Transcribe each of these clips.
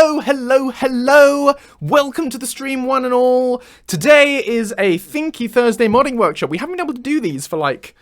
Hello! Welcome to the stream, one and all. Today is a Thinky Thursday modding workshop. We haven't been able to do these for like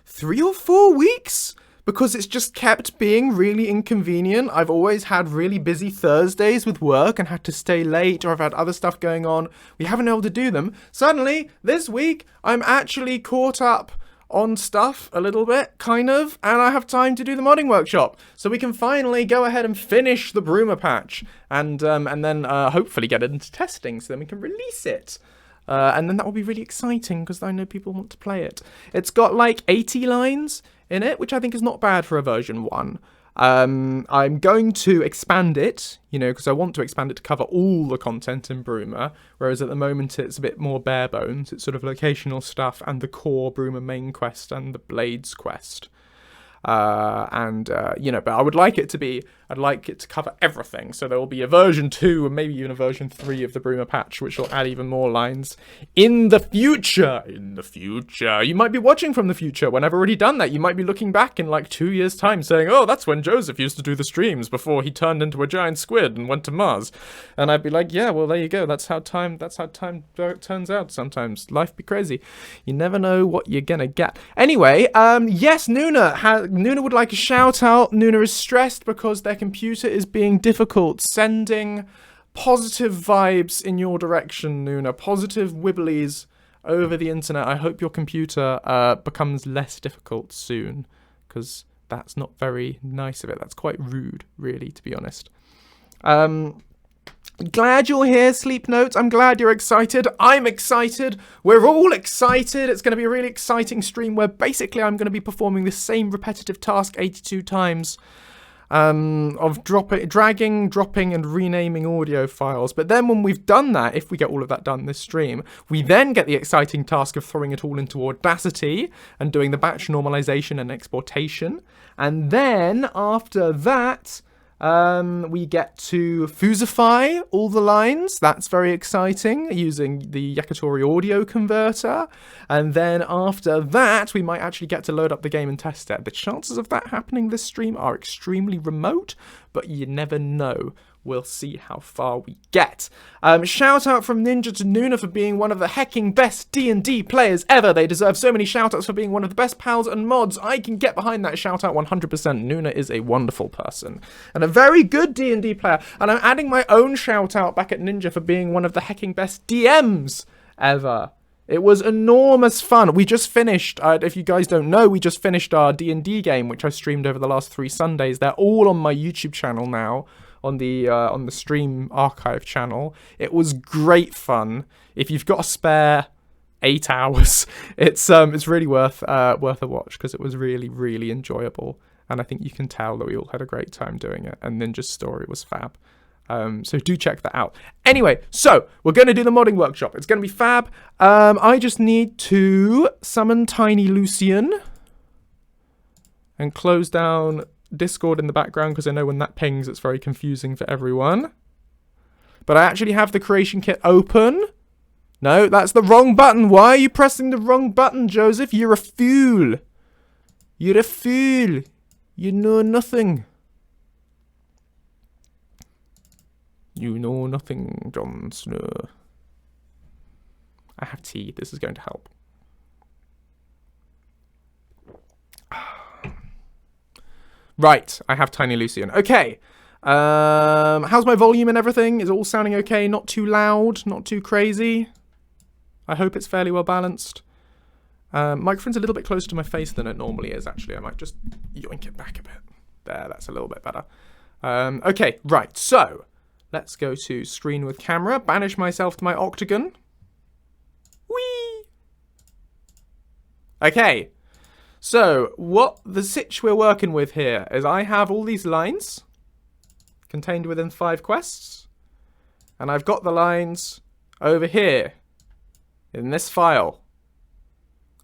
3 or 4 weeks because it's just kept being really inconvenient. I've always had really busy Thursdays with work and had to stay late, or I've had other stuff going on. We haven't been able to do them. Suddenly, this week, I'm actually caught up on stuff a little bit, kind of, and I have time to do the modding workshop, so we can finally go ahead and finish the Bruma patch, and then hopefully get it into testing, so then we can release it, and then that will be really exciting because I know people want to play it. It's got like 80 lines in it, which I think is not bad for a version 1. I'm going to expand it, because I want to expand it to cover all the content in Bruma, whereas at the moment it's a bit more bare bones. It's sort of locational stuff and the core Bruma main quest and the Blades quest. But I would like it to I'd like it to cover everything. So there will be a version 2 and maybe even a version 3 of the Bruma patch, which will add even more lines in the future. You might be watching from the future when I've already done that. You might be looking back in like 2 years' time saying, oh, that's when Joseph used to do the streams before he turned into a giant squid and went to Mars. And I'd be like, yeah, well, there you go. That's how time turns out sometimes. Life be crazy. You never know what you're gonna get. Anyway, yes, Nuna would like a shout out. Nuna is stressed because their computer is being difficult. Sending positive vibes in your direction, Nuna. Positive wibblies over the internet. I hope your computer becomes less difficult soon, because that's not very nice of it. That's quite rude, really, to be honest. Glad you're here, Sleep Notes. I'm glad you're excited. I'm excited. We're all excited. It's going to be a really exciting stream where basically I'm going to be performing the same repetitive task 82 times of dragging, dropping, and renaming audio files. But then when we've done that, if we get all of that done this stream, we then get the exciting task of throwing it all into Audacity and doing the batch normalization and exportation. And then after that, we get to fusify all the lines. That's very exciting, using the Yakitori audio converter. And then after that, we might actually get to load up the game and test it. The chances of that happening this stream are extremely remote, but you never know. We'll see how far we get. Shout out from Ninja to Nuna for being one of the hecking best D&D players ever. They deserve so many shout outs for being one of the best pals and mods. I can get behind that shout out 100%. Nuna is a wonderful person and a very good D&D player. And I'm adding my own shout out back at Ninja for being one of the hecking best DMs ever. It was enormous fun. We just finished, if you guys don't know, we just finished our D&D game, which I streamed over the last 3 Sundays. They're all on my YouTube channel now. On the stream archive channel. It was great fun. If you've got a spare 8 hours, it's really worth a watch, because it was really, really enjoyable. And I think you can tell that we all had a great time doing it. And Ninja's story was fab. So do check that out. Anyway, so we're going to do the modding workshop. It's going to be fab. I just need to summon Tiny Lucien and close down Discord in the background, because I know when that pings it's very confusing for everyone. But I actually have the creation kit open. No, that's the wrong button. Why are you pressing the wrong button, Joseph? You're a fool. You're a fool. You know nothing. You know nothing, Jon Snow. I have tea. This is going to help. Right, I have Tiny Lucien. Okay, how's my volume and everything? Is it all sounding okay? Not too loud, not too crazy? I hope it's fairly well balanced. Microphone's a little bit closer to my face than it normally is, actually. I might just yoink it back a bit. There, that's a little bit better. Okay, right, so let's go to screen with camera, banish myself to my octagon. Whee! Okay. So, what the sitch we're working with here is I have all these lines contained within 5 quests, and I've got the lines over here in this file.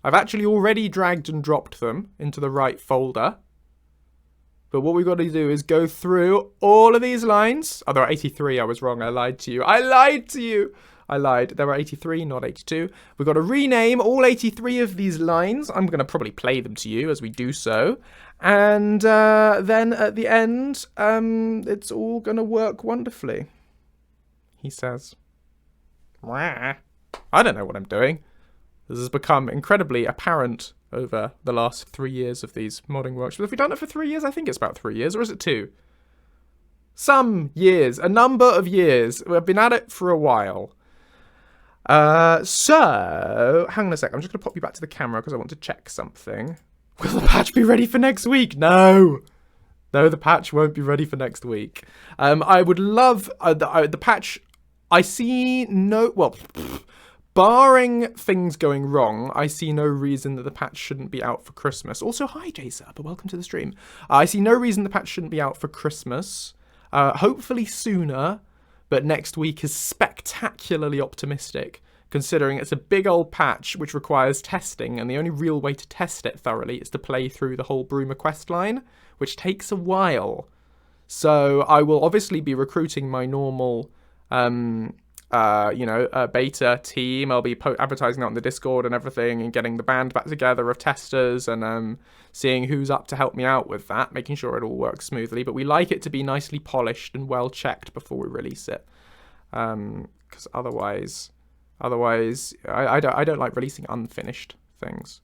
I've actually already dragged and dropped them into the right folder, but what we've got to do is go through all of these lines. Oh, there are 83, I was wrong, I lied to you. I lied. There are 83, not 82. We've got to rename all 83 of these lines. I'm going to probably play them to you as we do so. And then at the end, it's all going to work wonderfully. He says. I don't know what I'm doing. This has become incredibly apparent over the last 3 years of these modding workshops. Have we done it for 3 years? I think it's about 3 years, or is it 2? Some years, a number of years. We've been at it for a while. So, hang on a sec. I'm just going to pop you back to the camera because I want to check something. Will the patch be ready for next week? No. No, the patch won't be ready for next week. I would love the patch. I see no... Well, barring things going wrong, I see no reason that the patch shouldn't be out for Christmas. Also, hi, J-Sub, welcome to the stream. I see no reason the patch shouldn't be out for Christmas. Hopefully sooner, but next week is spectacularly optimistic, considering it's a big old patch which requires testing, and the only real way to test it thoroughly is to play through the whole Bruma questline, which takes a while. So I will obviously be recruiting my normal, beta team. I'll be advertising that on the Discord and everything, and getting the band back together of testers, and seeing who's up to help me out with that, making sure it all works smoothly. But we like it to be nicely polished and well checked before we release it, because otherwise, I don't like releasing unfinished things.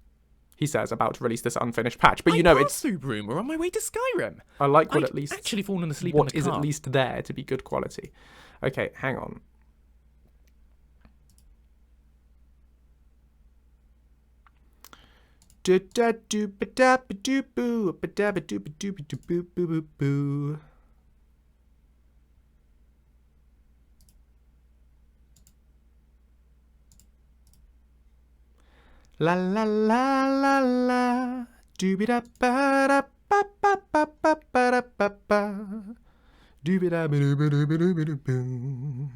He says about to release this unfinished patch, but it's through Bruma on my way to Skyrim. I like what at least actually fallen asleep in the car. What is at least there to be good quality. Okay, hang on. Do da do ba da ba do boo ba da ba do ba do ba do boo boo boo boo. La la la la la do ba da ba da ba ba ba ba ba da ba ba do ba da ba do ba do ba do ba do boo.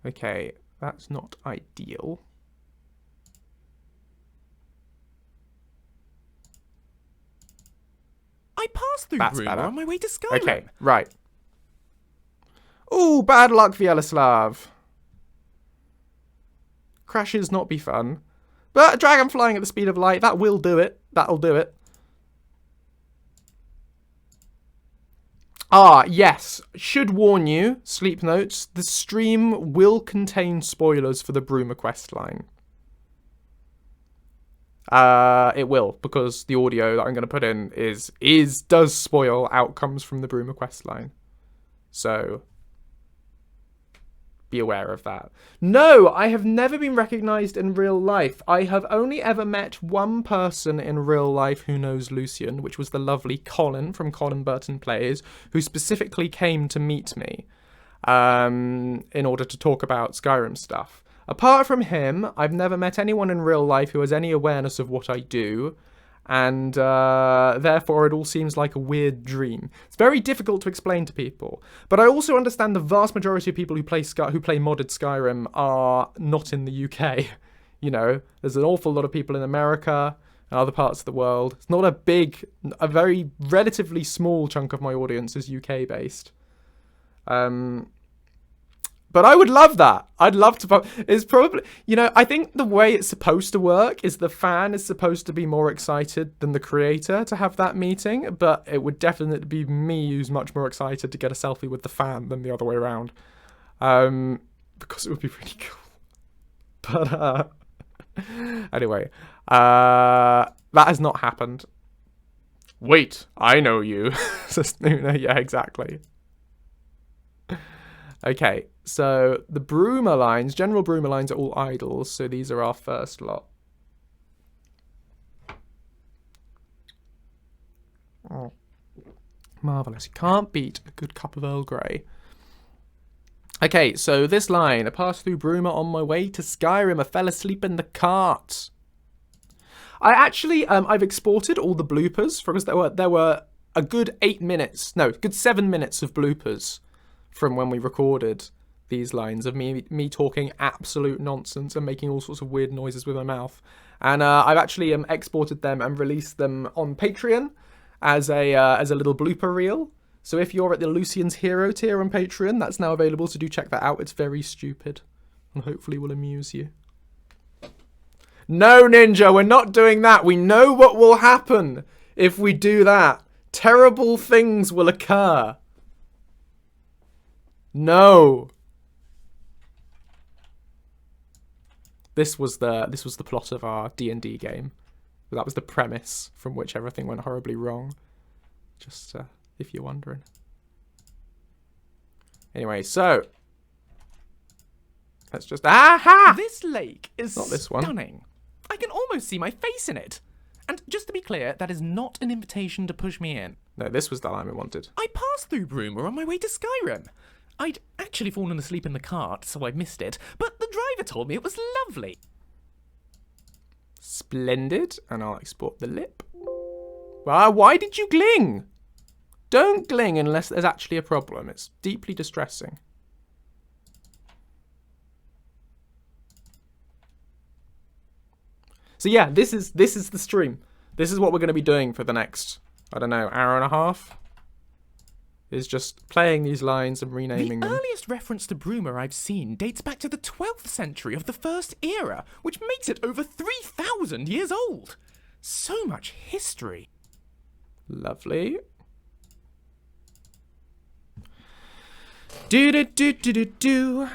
Okay, that's not ideal. I passed through Bruma on my way to Skyrim. Okay, right. Ooh, bad luck, Vielislav. Crashes not be fun. But a dragon flying at the speed of light, that will do it. That'll do it. Ah, yes. Should warn you, sleep notes, the stream will contain spoilers for the Bruma questline. It will, because the audio that I'm going to put in does spoil outcomes from the Bruma questline. So, be aware of that. No, I have never been recognised in real life. I have only ever met one person in real life who knows Lucien, which was the lovely Colin from Colin Burton Plays, who specifically came to meet me in order to talk about Skyrim stuff. Apart from him, I've never met anyone in real life who has any awareness of what I do, and therefore it all seems like a weird dream. It's very difficult to explain to people, but I also understand the vast majority of people who play modded Skyrim are not in the UK. You know, there's an awful lot of people in America and other parts of the world. It's not a very relatively small chunk of my audience is UK based. But I would love that. I'd love to... It's probably... I think the way it's supposed to work is the fan is supposed to be more excited than the creator to have that meeting, but it would definitely be me who's much more excited to get a selfie with the fan than the other way around. Because it would be really cool. But, anyway. That has not happened. Wait, I know you. Yeah, exactly. Okay, so the Bruma lines, general Bruma lines are all idols, so these are our first lot. Oh, marvellous. You can't beat a good cup of Earl Grey. Okay, so this line, I passed through Bruma on my way to Skyrim, I fell asleep in the cart. I actually, I've exported all the bloopers, because there were a good 7 minutes of bloopers from when we recorded these lines of me talking absolute nonsense and making all sorts of weird noises with my mouth. And I've actually exported them and released them on Patreon as a little blooper reel. So if you're at the Lucien's Hero tier on Patreon, that's now available, so do check that out. It's very stupid. and hopefully will amuse you. No, Ninja, we're not doing that. We know what will happen if we do that. Terrible things will occur. No. This was the plot of our D&D game. That was the premise from which everything went horribly wrong. Just if you're wondering. Anyway, so let's just This lake is not this one. stunning. I can almost see my face in it. And just to be clear, that is not an invitation to push me in. No, this was the line we wanted. I passed through Bruma on my way to Skyrim. I'd actually fallen asleep in the cart, so I missed it, but the driver told me it was lovely. Splendid, and I'll export the lip. Why did you gling? Don't gling unless there's actually a problem. It's deeply distressing. So yeah, this is the stream. This is what we're going to be doing for the next, I don't know, hour and a half. Is just playing these lines and renaming them. The earliest reference to Bruma I've seen dates back to the 12th century of the First Era, which makes it over 3,000 years old. So much history. Lovely. Do.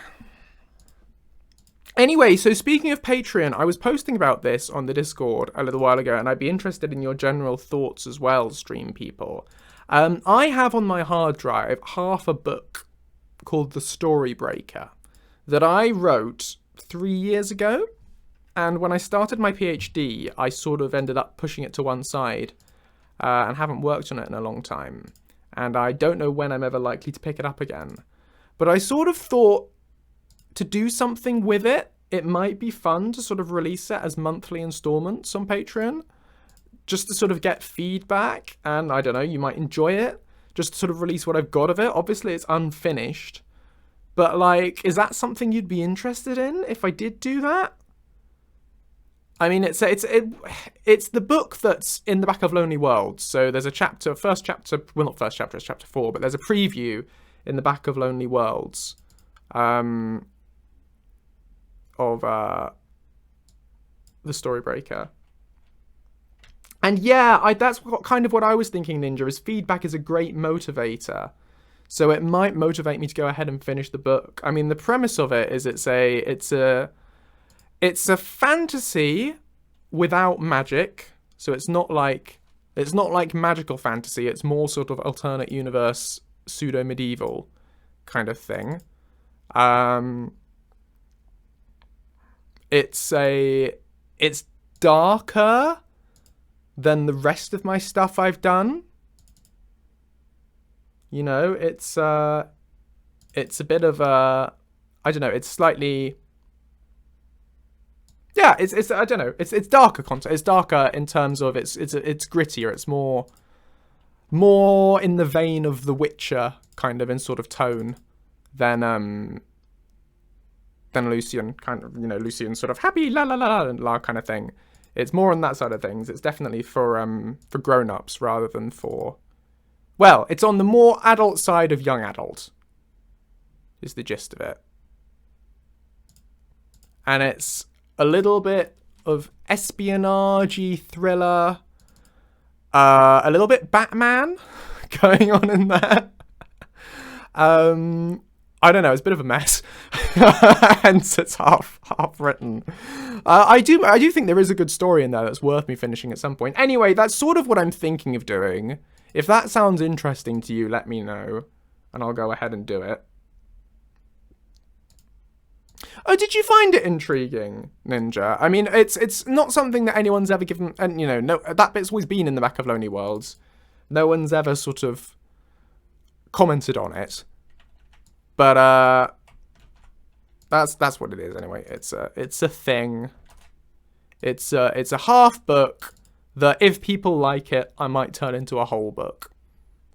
Anyway, so speaking of Patreon, I was posting about this on the Discord a little while ago, and I'd be interested in your general thoughts as well, stream people. I have on my hard drive half a book called The Story Breaker that I wrote 3 years ago. And when I started my PhD, I sort of ended up pushing it to one side and haven't worked on it in a long time. And I don't know when I'm ever likely to pick it up again. But I sort of thought to do something with it, it might be fun to sort of release it as monthly installments on Patreon. Just to sort of get feedback, and I don't know, you might enjoy it. Just to sort of release what I've got of it. Obviously, it's unfinished. But, like, is that something you'd be interested in if I did do that? I mean, it's the book that's in the back of Lonely Worlds. So there's a chapter, well, not first chapter, it's chapter 4, but there's a preview in the back of Lonely Worlds of The Story Breaker. And yeah, that's kind of what I was thinking, Ninja, is feedback is a great motivator. So it might motivate me to go ahead and finish the book. I mean, the premise of it is it's a fantasy without magic. So it's not like magical fantasy. It's more sort of alternate universe, pseudo-medieval kind of thing. It's darker than the rest of my stuff I've done. You know, it's a bit of a, I don't know, it's slightly, yeah, it's I don't know, it's darker content. It's darker in terms of it's grittier. It's more in the vein of The Witcher kind of in sort of tone than Lucien kind of, you know, Lucien sort of happy la la la la kind of thing. It's more on that side of things. It's definitely for grown-ups rather than for, well, it's on the more adult side of young adult is the gist of it. And it's a little bit of espionage-y thriller, a little bit Batman going on in there. I don't know, it's a bit of a mess. Hence it's half written. I do think there is a good story in there that's worth me finishing at some point. Anyway, that's sort of what I'm thinking of doing. If that sounds interesting to you, let me know, and I'll go ahead and do it. Oh, did you find it intriguing, Ninja? I mean, it's not something that anyone's ever given, and you know, no, that bit's always been in the back of Lonely Worlds. No one's ever sort of commented on it. But that's what it is anyway. It's a thing. It's a half book that if people like it, I might turn into a whole book.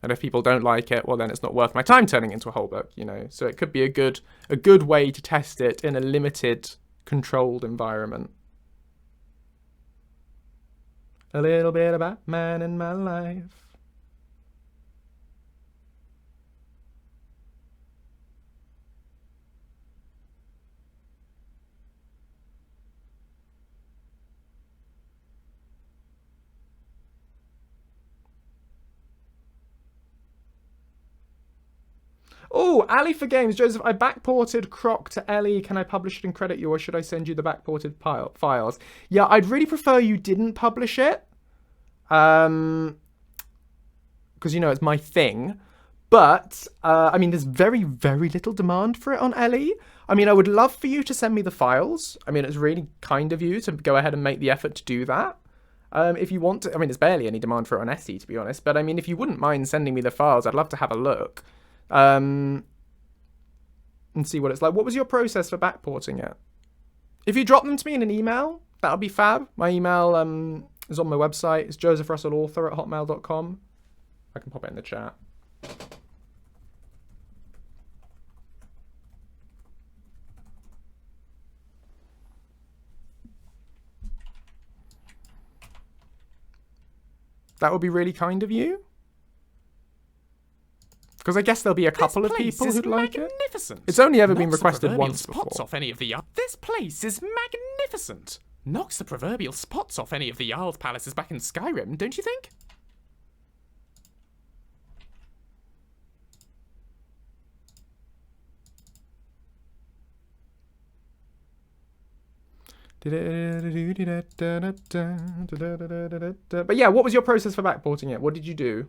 And if people don't like it, well then it's not worth my time turning into a whole book, you know. So it could be a good way to test it in a limited, controlled environment. A little bit of Batman in my life. Oh, Ali for Games. Joseph, I backported Croc to Ellie. Can I publish it and credit you, or should I send you the backported files? Yeah, I'd really prefer you didn't publish it. Because, you know, it's my thing. But, I mean, there's very, very little demand for it on Ellie. I mean, I would love for you to send me the files. I mean, it's really kind of you to go ahead and make the effort to do that. If you want to, I mean, there's barely any demand for it on Essie, to be honest. But, I mean, if you wouldn't mind sending me the files, I'd love to have a look. And see what it's like. What was your process for backporting it? If you drop them to me in an email, that would be fab. My email is on my website. It's josephrussellauthor@hotmail.com. I can pop it in the chat. That would be really kind of you. Because I guess there'll be a couple of people who'd like it. It's only ever been requested once before. This place is magnificent. Knocks the proverbial spots off any of the Jarl's palaces back in Skyrim, don't you think? But yeah, what was your process for backporting it? What did you do?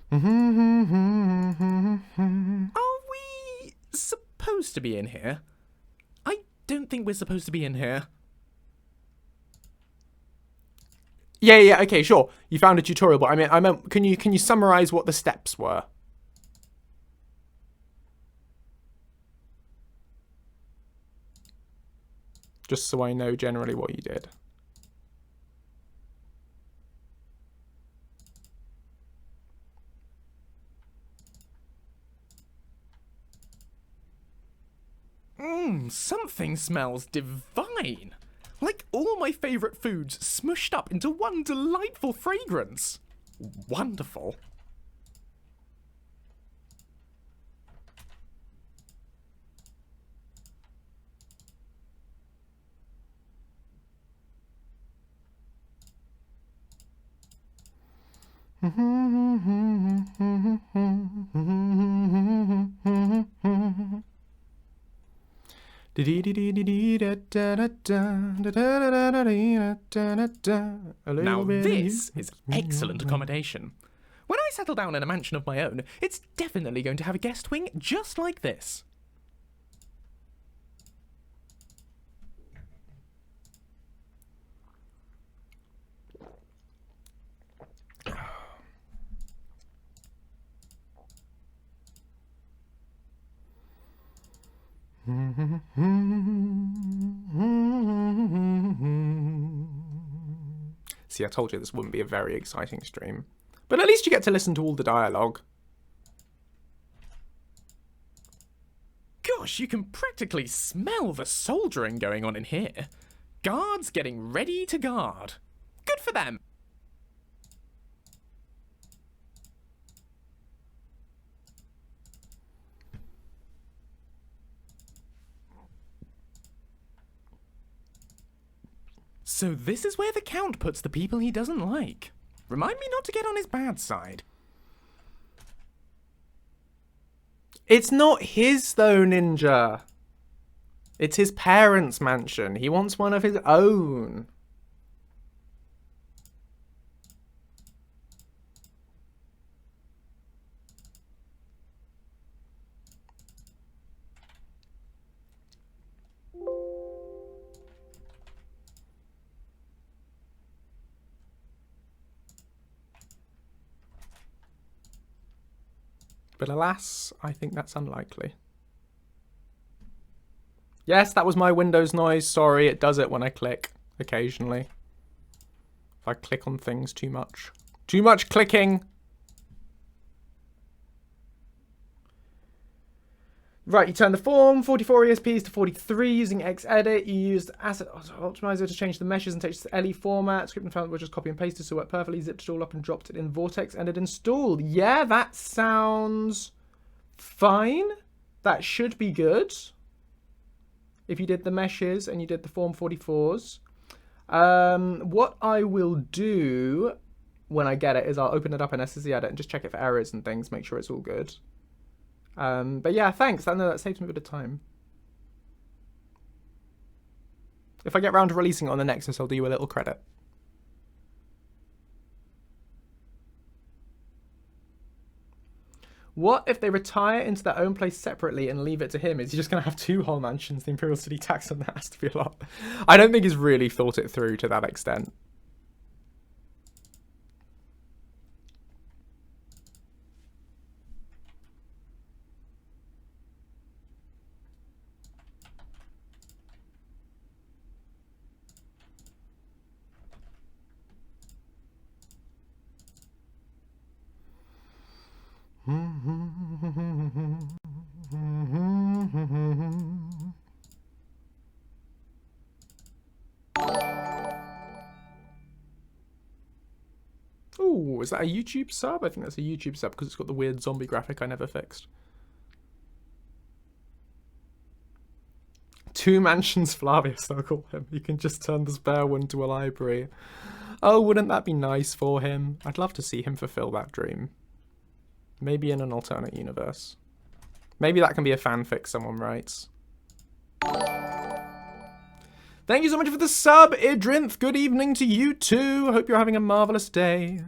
Are we supposed to be in here? I don't think we're supposed to be in here. Yeah, okay, sure. You found a tutorial, but I meant, can you summarize what the steps were? Just so I know generally what you did. Something smells divine. Like all my favourite foods smushed up into one delightful fragrance. Wonderful. Now this is excellent accommodation. When I settle down in a mansion of my own, it's definitely going to have a guest wing just like this. See, I told you this wouldn't be a very exciting stream. But at least you get to listen to all the dialogue. Gosh, you can practically smell the soldiering going on in here. Guards getting ready to guard. Good for them. So this is where the Count puts the people he doesn't like. Remind me not to get on his bad side. It's not his though, Ninja. It's his parents' mansion. He wants one of his own. But alas, I think that's unlikely. Yes, that was my Windows noise. Sorry, it does it when I click occasionally. If I click on things too much. Too much clicking. Right, you turn the form, 44 ESPs to 43 using Xedit. You used Asset Optimizer to change the meshes and take the LE format. Script and file were just copy and pasted, so it worked perfectly. Zipped it all up and dropped it in Vortex and it installed. Yeah, that sounds fine. that should be good. If you did the meshes and you did the Form 44s. What I will do when I get it is I'll open it up in SSE Edit and just check it for errors and things, make sure it's all good. But yeah, thanks. I know that saves me a bit of time. If I get around to releasing it on the Nexus, I'll do you a little credit. What if they retire into their own place separately and leave it to him? Is he just going to have 2 whole mansions? The Imperial City tax on that has to be a lot. I don't think he's really thought it through to that extent. Ooh, is that a YouTube sub? I think that's a YouTube sub because it's got the weird zombie graphic I never fixed. 2 mansions Flavius, I'll call him. You can just turn the spare one to a library. Oh, wouldn't that be nice for him? I'd love to see him fulfill that dream. Maybe in an alternate universe. Maybe that can be a fanfic someone writes. Thank you so much for the sub, Idrinth. Good evening to you too. Hope you're having a marvelous day.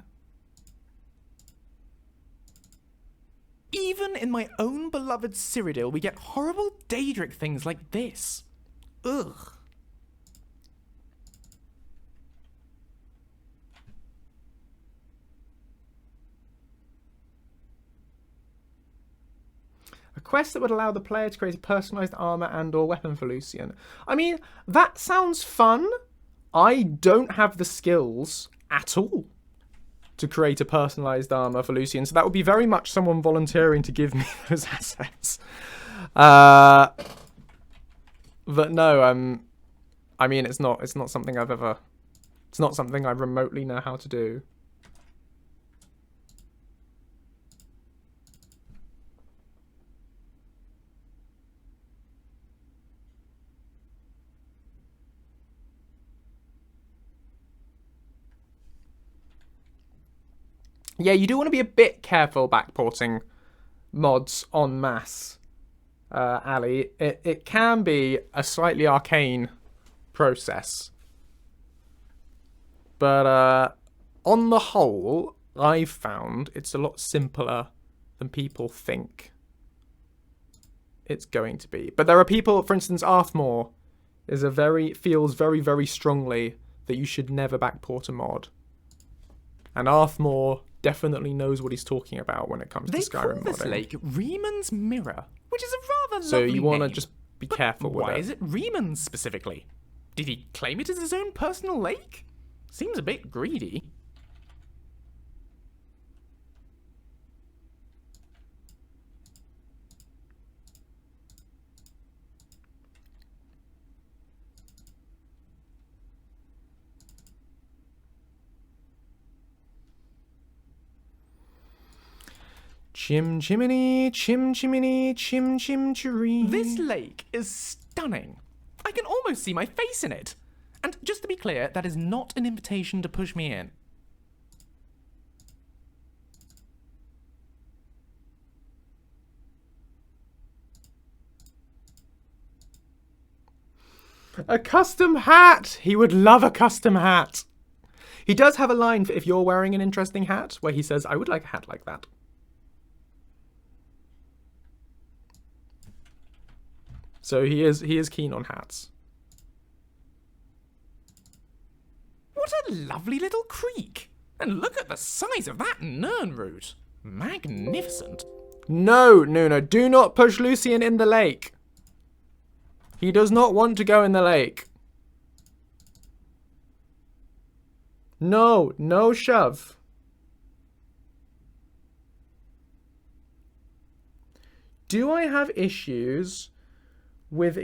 Even in my own beloved Cyrodiil, we get horrible Daedric things like this. Ugh. A quest that would allow the player to create a personalised armour and or weapon for Lucien. I mean, that sounds fun. I don't have the skills at all to create a personalised armour for Lucien, so that would be very much someone volunteering to give me those assets. But no, I mean, it's not something I've ever... It's not something I remotely know how to do. Yeah, you do want to be a bit careful backporting mods en masse, Ali. It can be a slightly arcane process. But on the whole, I've found it's a lot simpler than people think it's going to be. But there are people, for instance, Arthmore feels very, very strongly that you should never backport a mod. And Arthmore definitely knows what he's talking about when it comes to Skyrim modding. They call this lake Rieman's Mirror, which is a rather so lovely you want to name. just be careful with it. Why is it Rieman's specifically? Did he claim it as his own personal lake? Seems a bit greedy. Chim chimney, chim chimney, chim chim chiree. This lake is stunning. I can almost see my face in it. And just to be clear, that is not an invitation to push me in. A custom hat! He would love a custom hat. He does have a line for if you're wearing an interesting hat, where he says, I would like a hat like that. So he is keen on hats. What a lovely little creek. And look at the size of that Nirnroot. Magnificent. No, do not push Lucien in the lake. He does not want to go in the lake. No shove. Do I have issues with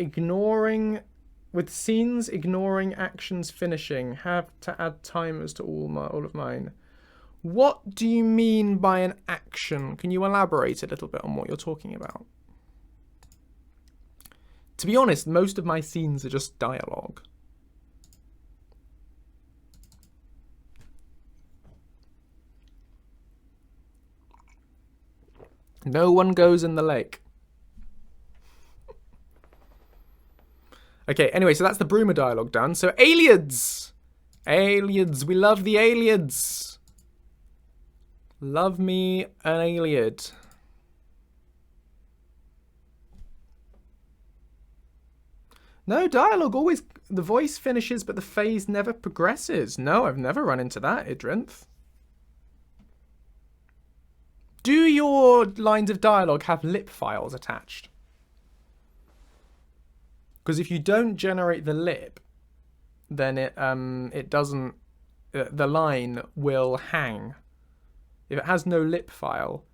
scenes ignoring actions finishing? Have to add timers to all of mine. What do you mean by an action? Can you elaborate a little bit on what you're talking about? To be honest, most of my scenes are just dialogue. No one goes in the lake. Okay, anyway, so that's the Bruma dialogue done. So aliens! Aliens, we love the aliens. Love me an alien. No, dialogue always, the voice finishes but the phase never progresses. No, I've never run into that, Idrinth. Do your lines of dialogue have lip files attached? Because if you don't generate the lip, then it doesn't, the line will hang. If it has no lip file,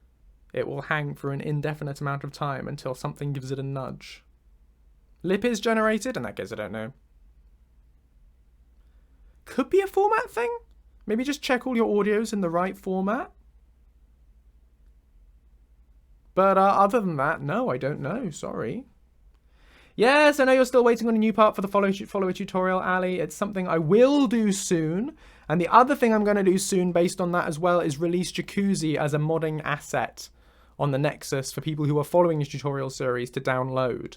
it will hang for an indefinite amount of time until something gives it a nudge. Lip is generated? In that case, I don't know. Could be a format thing? Maybe just check all your audios in the right format? But other than that, no, I don't know. Sorry. Yes, I know you're still waiting on a new part for the follower tutorial, Ali. It's something I will do soon. And the other thing I'm going to do soon based on that as well is release Jacuzzi as a modding asset on the Nexus for people who are following his tutorial series to download.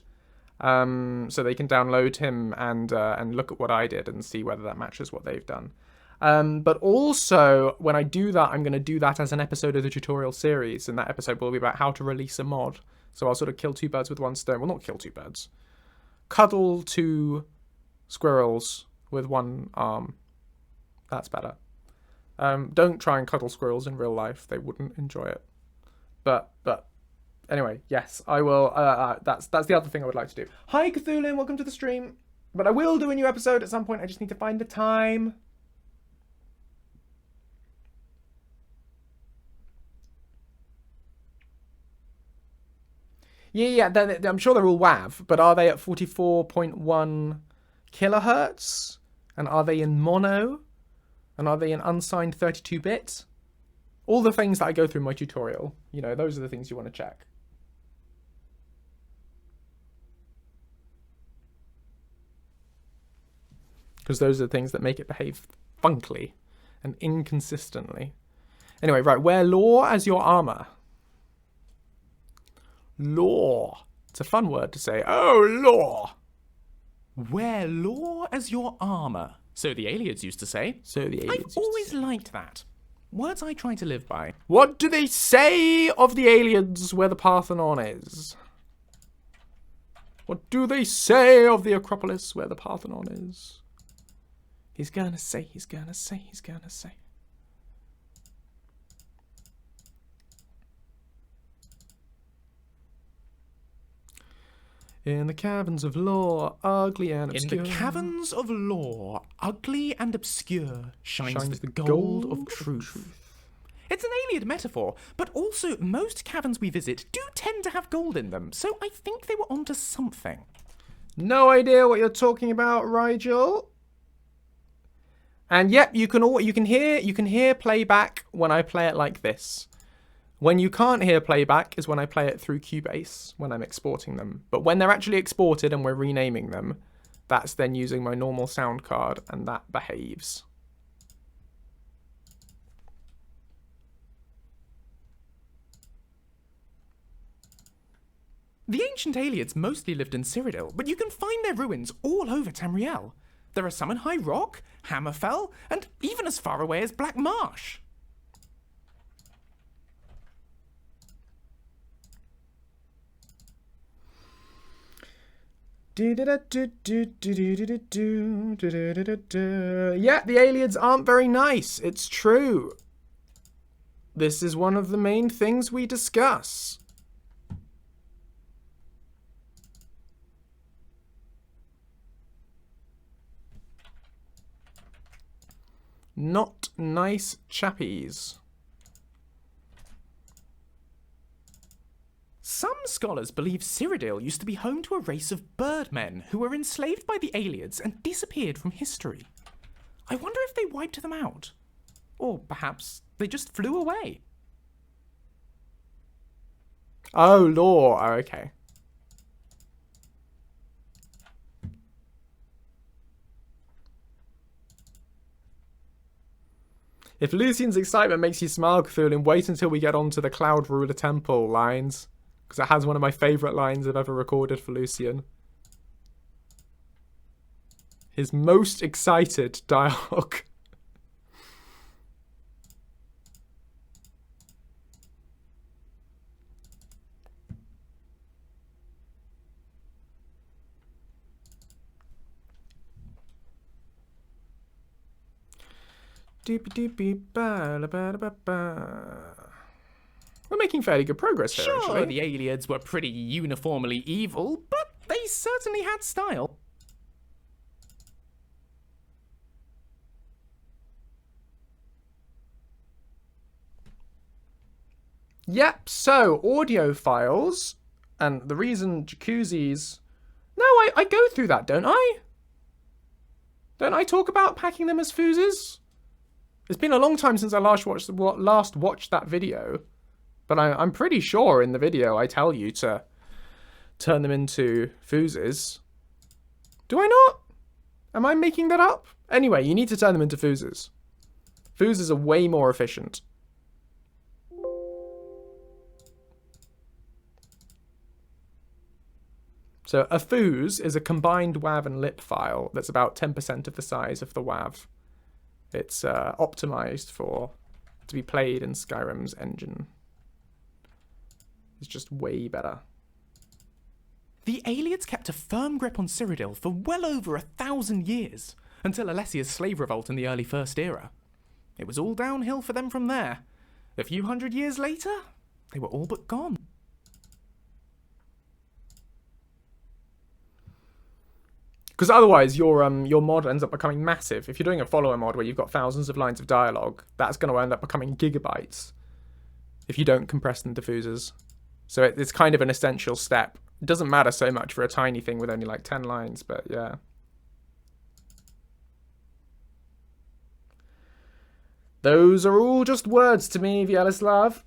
So they can download him and look at what I did and see whether that matches what they've done. But also, when I do that, I'm going to do that as an episode of the tutorial series, and that episode will be about how to release a mod. So I'll sort of kill two birds with one stone. Well, not kill two birds. Cuddle two squirrels with one arm. That's better. Don't try and cuddle squirrels in real life. They wouldn't enjoy it. But anyway, yes, I will. That's the other thing I would like to do. Hi, Cthulhu, welcome to the stream. But I will do a new episode at some point. I just need to find the time. Yeah, I'm sure they're all WAV, but are they at 44.1 kilohertz? And are they in mono? And are they in unsigned 32-bit? All the things that I go through in my tutorial, you know, those are the things you want to check. Because those are the things that make it behave funkily and inconsistently. Anyway, right, wear law as your armor. Law. It's a fun word to say. Oh, law. Wear law as your armor. So the aliens used to say. I've always liked that. Words I try to live by. What do they say of the aliens where the Parthenon is? What do they say of the Acropolis where the Parthenon is? He's gonna say, he's gonna say, he's gonna say. In the caverns of lore, ugly and obscure. In the caverns of lore, ugly and obscure, shines the gold of truth. It's an alien metaphor, but also most caverns we visit do tend to have gold in them, so I think they were onto something. No idea what you're talking about, Rigel. And yep, you can hear playback when I play it like this. When you can't hear playback is when I play it through Cubase, when I'm exporting them. But when they're actually exported and we're renaming them, that's then using my normal sound card, and that behaves. The ancient aliens mostly lived in Cyrodiil, but you can find their ruins all over Tamriel. There are some in High Rock, Hammerfell, and even as far away as Black Marsh. Yeah, the aliens aren't very nice. It's true. This is one of the main things we discuss. Not nice chappies. Some scholars believe Cyrodiil used to be home to a race of birdmen who were enslaved by the aliens and disappeared from history. I wonder if they wiped them out. Or perhaps they just flew away. Oh, lore. Oh, okay. If Lucian's excitement makes you smile, Cthulhu, wait until we get on to the Cloud Ruler Temple lines. Because it has one of my favourite lines I've ever recorded for Lucien. His most excited dialogue. We're making fairly good progress here, Sure, actually. the Aliads were pretty uniformly evil, but they certainly had style. Yep, so audio files, and the reason jacuzzis... No, I go through that, don't I? Don't I talk about packing them as foozes? It's been a long time since I last watched that video, but I'm pretty sure in the video I tell you to turn them into foozes. Do I not? Am I making that up? Anyway, you need to turn them into foozes. Foozes are way more efficient. So a fooz is a combined WAV and lip file that's about 10% of the size of the WAV. It's optimized to be played in Skyrim's engine. It's just way better. The Aliads kept a firm grip on Cyrodiil for well over 1,000 years, until Alessia's slave revolt in the early First Era. It was all downhill for them from there. A few hundred years later, they were all but gone. Because otherwise, your mod ends up becoming massive. If you're doing a follower mod where you've got thousands of lines of dialogue, that's going to end up becoming gigabytes if you don't compress them to foozes. So it's kind of an essential step. It doesn't matter so much for a tiny thing with only like 10 lines, but yeah. Those are all just words to me, Vyelislav.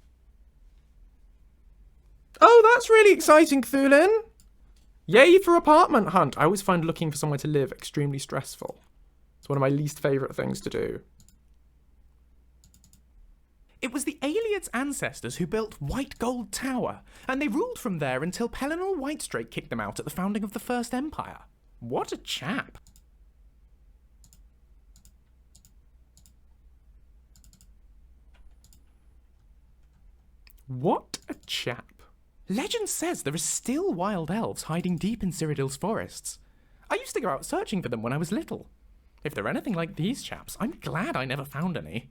Oh, that's really exciting, Cthulhu. Yay for apartment hunt. I always find looking for somewhere to live extremely stressful. It's one of my least favourite things to do. It was the Aliads' ancestors who built White Gold Tower, and they ruled from there until Pellinor Whitestrake kicked them out at the founding of the First Empire. What a chap. What a chap. Legend says there are still wild elves hiding deep in Cyrodiil's forests. I used to go out searching for them when I was little. If they're anything like these chaps, I'm glad I never found any.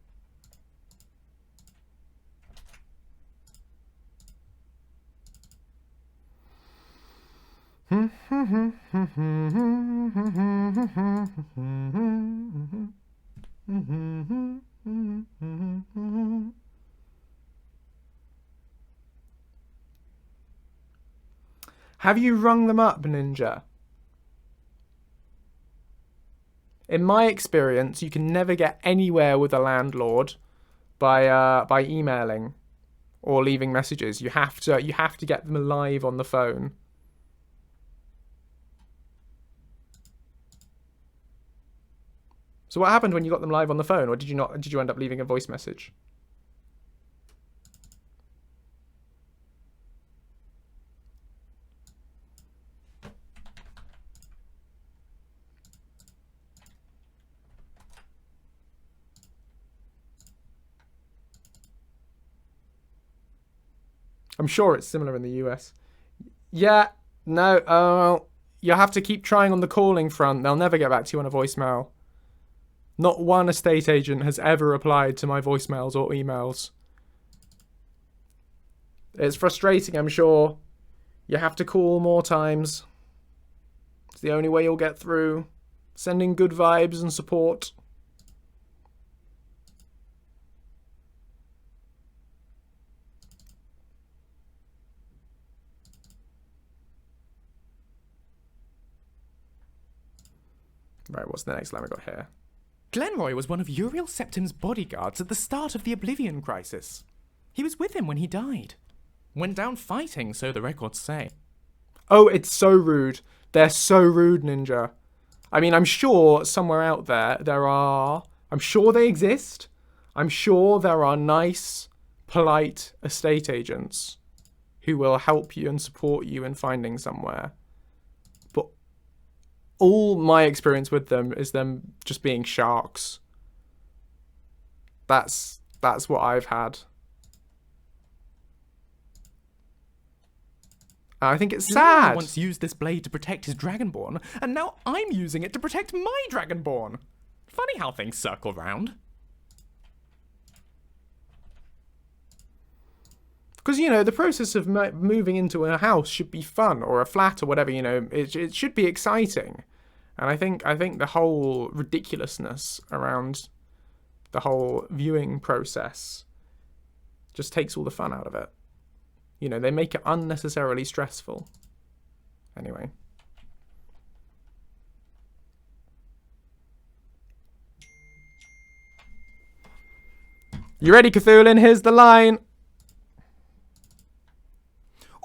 Have you rung them up, Ninja? In my experience, you can never get anywhere with a landlord by emailing or leaving messages. You have to get them live on the phone. So what happened when you got them live on the phone, or did you not? Did you end up leaving a voice message? I'm sure it's similar in the US. Yeah, no, you have to keep trying on the calling front. They'll never get back to you on a voicemail. Not one estate agent has ever replied to my voicemails or emails. It's frustrating, I'm sure. You have to call more times. It's the only way you'll get through. Sending good vibes and support. Right, what's the next line we got here? Glenroy was one of Uriel Septim's bodyguards at the start of the Oblivion Crisis. He was with him when he died. Went down fighting, so the records say. Oh, it's so rude. They're so rude, Ninja. I mean, I'm sure somewhere out there, I'm sure they exist. I'm sure there are nice, polite estate agents who will help you and support you in finding somewhere. But all my experience with them is them just being sharks. That's what I've had. I think it's sad. Lucien once used this blade to protect his dragonborn, and now I'm using it to protect my dragonborn. Funny how things circle round. Because, you know, the process of moving into a house should be fun, or a flat or whatever, you know, it should be exciting. And I think the whole ridiculousness around the whole viewing process just takes all the fun out of it. You know, they make it unnecessarily stressful. Anyway. You ready, Cthulhu? Here's the line.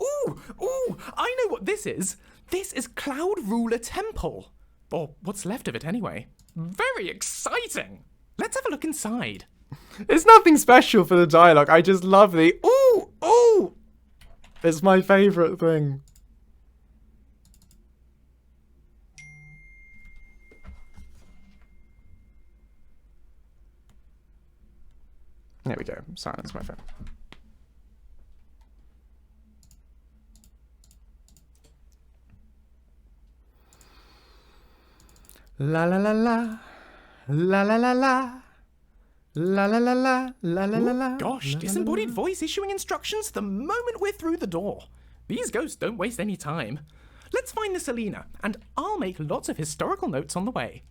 Ooh, I know what this is. This is Cloud Ruler Temple. Or what's left of it anyway. Very exciting. Let's have a look inside. It's nothing special for the dialogue. I just love the ooh. It's my favourite thing. There we go. Silence my phone. La la la la. La la la la. La la la la, la la la la. Gosh, disembodied voice issuing instructions the moment we're through the door. These ghosts don't waste any time. Let's find the Selena, and I'll make lots of historical notes on the way.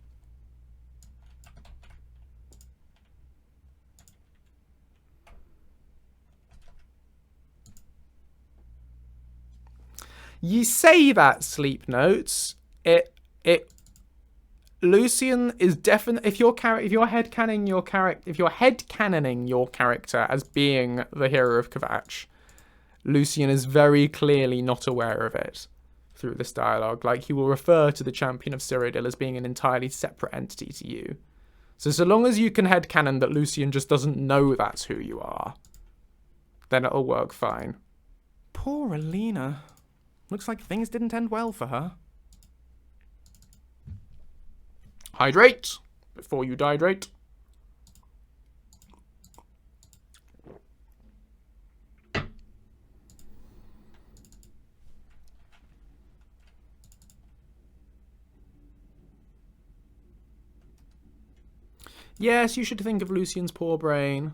You say that, Sleep Notes. Lucien is definitely, if you're headcanoning your character as being the hero of Kvatch, Lucien is very clearly not aware of it through this dialogue. Like, he will refer to the champion of Cyrodiil as being an entirely separate entity to you. So long as you can headcanon that Lucien just doesn't know that's who you are, then it'll work fine. Poor Alina. Looks like things didn't end well for her. Hydrate before you dihydrate. Yes, you should think of Lucien's poor brain.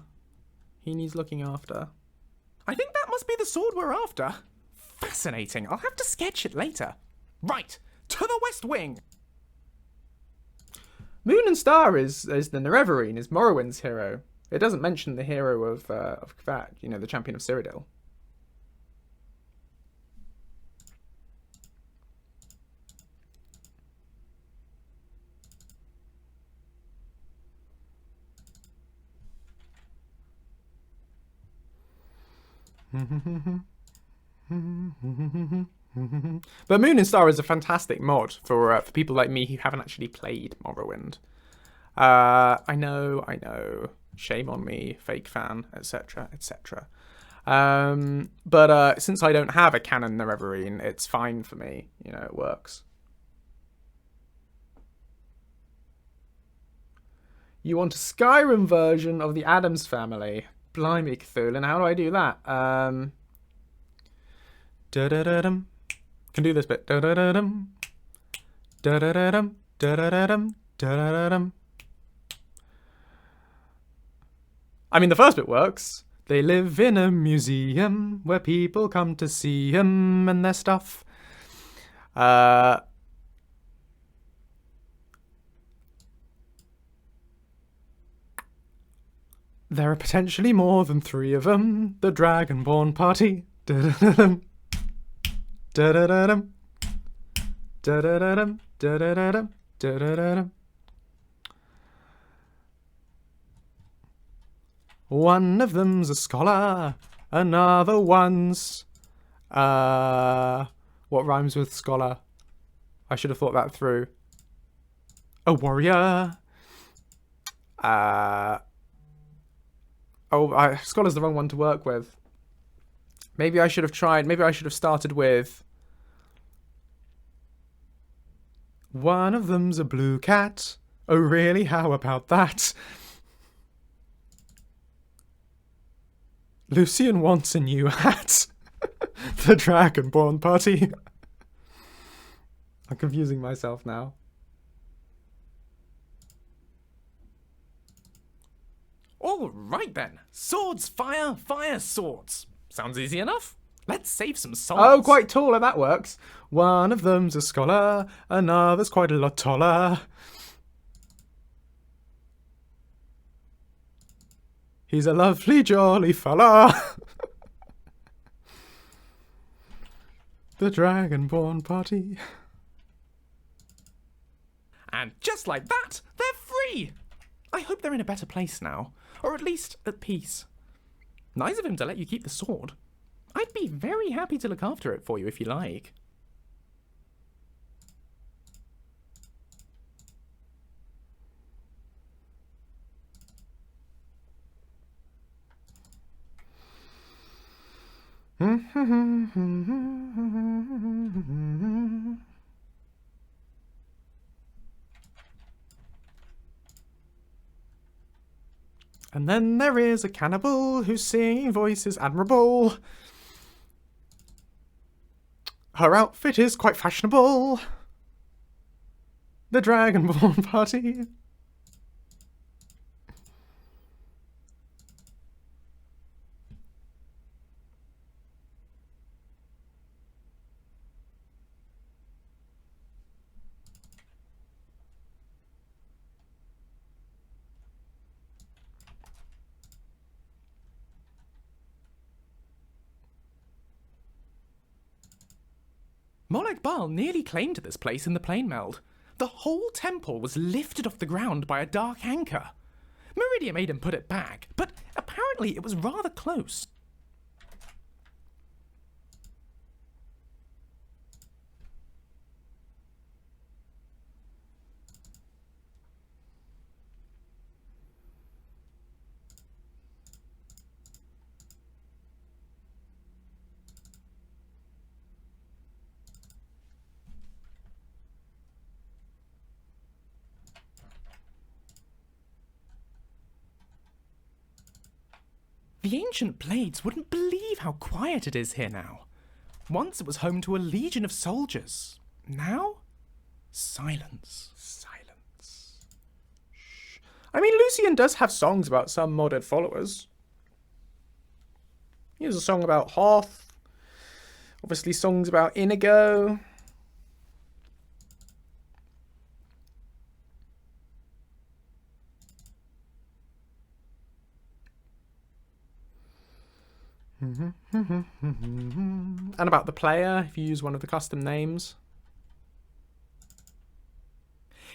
He needs looking after. I think that must be the sword we're after. Fascinating. I'll have to sketch it later. Right, to the West Wing. Moon and Star is the Nerevarine, is Morrowind's hero. It doesn't mention the hero of Kvatch, you know, the champion of Cyrodiil. But Moon and Star is a fantastic mod for people like me who haven't actually played Morrowind. I know. Shame on me, fake fan, etc., etc. But since I don't have a canon Nerevarine, it's fine for me. You know, it works. You want a Skyrim version of the Addams Family? Blimey, Cthulhu, how do I do that? Da-da-da-dum. Can do this bit. Da-da-da-dum. Da-da-da-dum. Da-da-da-dum. Da-da-da-dum. I mean, the first bit works. They live in a museum where people come to see him and their stuff. There are potentially more than 3 of them. The Dragonborn Party. Da-da-da-dum. Da-da-da-dum. Da-da-da-dum. Da-da-da-dum. Da-da-da-dum. One of them's a scholar. Another one's... what rhymes with scholar? I should have thought that through. A warrior. Oh, Scholar's the wrong one to work with. Maybe I should have started with... One of them's a blue cat. Oh, really? How about that? Lucien wants a new hat. The Dragonborn Party. I'm confusing myself now. All right then. Swords, fire, fire, swords. Sounds easy enough. Let's save some songs. Oh, quite taller, that works. One of them's a scholar, another's quite a lot taller. He's a lovely, jolly fella. The Dragonborn Party. And just like that, they're free! I hope they're in a better place now, or at least at peace. Nice of him to let you keep the sword. I'd be very happy to look after it for you if you like. And then there is a cannibal whose singing voice is admirable. Her outfit is quite fashionable. The Dragonborn Party. Molag Bal nearly claimed this place in the Plain Meld. The whole temple was lifted off the ground by a dark anchor. Meridia made him put it back, but apparently it was rather close. The ancient blades wouldn't believe how quiet it is here now. Once it was home to a legion of soldiers. Now, silence. Silence. Shh. I mean, Lucien does have songs about some modded followers. He has a song about Hoth. Obviously songs about Inigo. And about the player, if you use one of the custom names.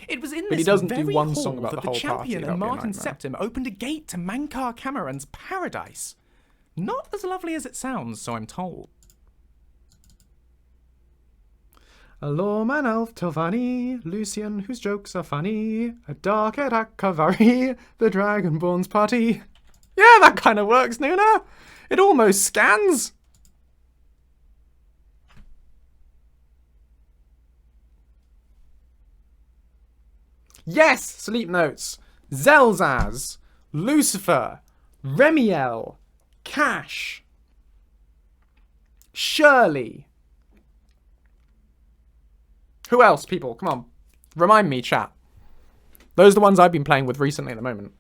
It was in But he this doesn't very do one hall song about that the whole champion party, and that'd be a Martin nightmare. Septim opened a gate to Mankar Cameron's paradise. Not as lovely as it sounds, so I'm told. A lawman elf Tilvani, Lucien, whose jokes are funny, a dark Edakavari, the Dragonborn's Party. Yeah, that kind of works, Nuna. It almost scans. Yes, sleep notes. Zelzaz, Lucifer, Remiel, Cash, Shirley. Who else, people? Come on. Remind me, chat. Those are the ones I've been playing with recently at the moment.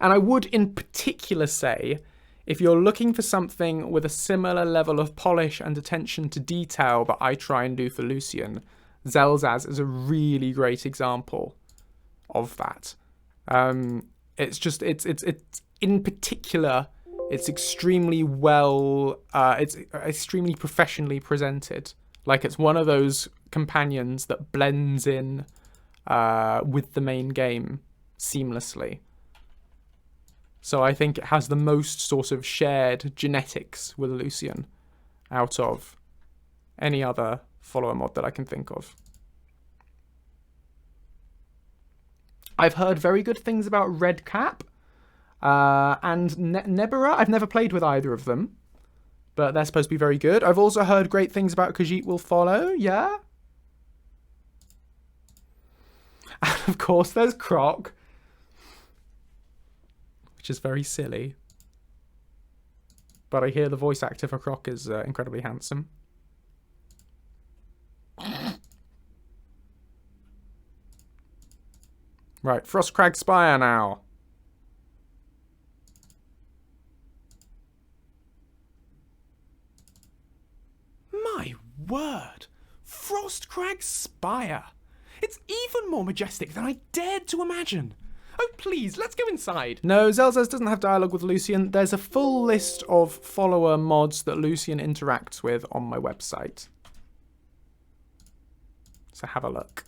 And I would in particular say, if you're looking for something with a similar level of polish and attention to detail that I try and do for Lucien, Zelzaz is a really great example of that. It's in particular, it's extremely well, it's extremely professionally presented. Like it's one of those companions that blends in with the main game seamlessly. So I think it has the most sort of shared genetics with Lucien out of any other follower mod that I can think of. I've heard very good things about Red Cap and Nebera. I've never played with either of them, but they're supposed to be very good. I've also heard great things about Khajiit Will Follow, yeah? And of course there's Croc, which is very silly. But I hear the voice actor for Croc is incredibly handsome. Right, Frostcrag Spire now. My word! Frostcrag Spire! It's even more majestic than I dared to imagine. Oh, please, let's go inside. No, Zelzaz doesn't have dialogue with Lucien. There's a full list of follower mods that Lucien interacts with on my website. So have a look.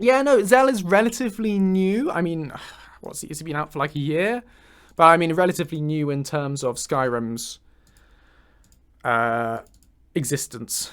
Yeah, no, Zell is relatively new. I mean, has he been out for like a year? But I mean, relatively new in terms of Skyrim's existence.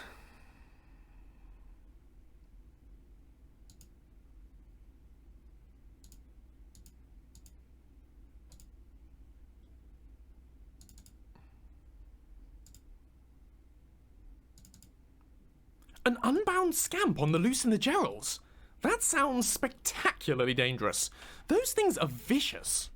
An unbound scamp on the loose in the Gerals? That sounds spectacularly dangerous. Those things are vicious.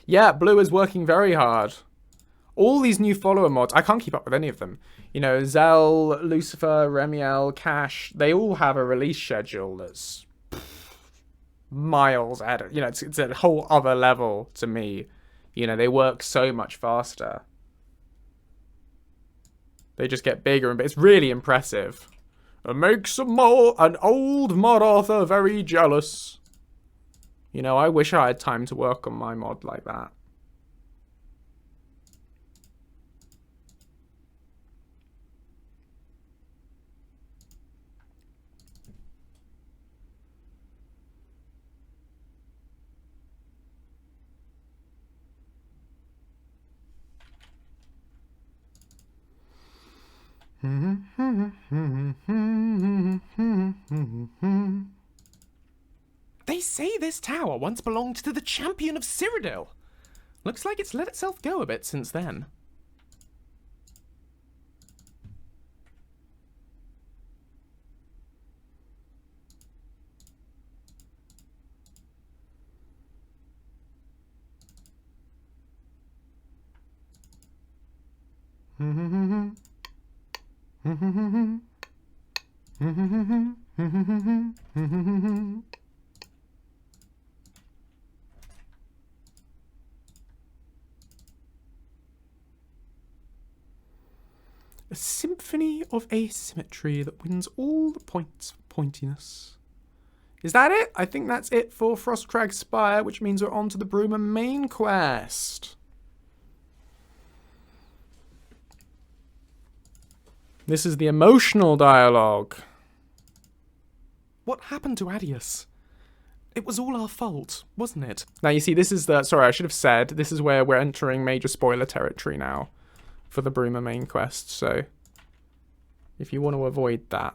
Yeah, Blue is working very hard. All these new follower mods, I can't keep up with any of them. You know, Zell, Lucifer, Remiel, Cash, they all have a release schedule that's miles ahead. You know, it's a whole other level to me. You know, they work so much faster. They just get bigger and it's really impressive. It makes an old mod author very jealous. You know, I wish I had time to work on my mod like that. They say this tower once belonged to the champion of Cyrodiil. Looks like it's let itself go a bit since then. A symphony of asymmetry that wins all the points for pointiness. Is that it? I think that's it for Frostcrag Spire, which means we're on to the Bruma main quest. This is the emotional dialogue. What happened to Adius? It was all our fault, wasn't it? Now you see, this is the... Sorry, I should have said, this is where we're entering major spoiler territory now for the Bruma main quest, so if you want to avoid that,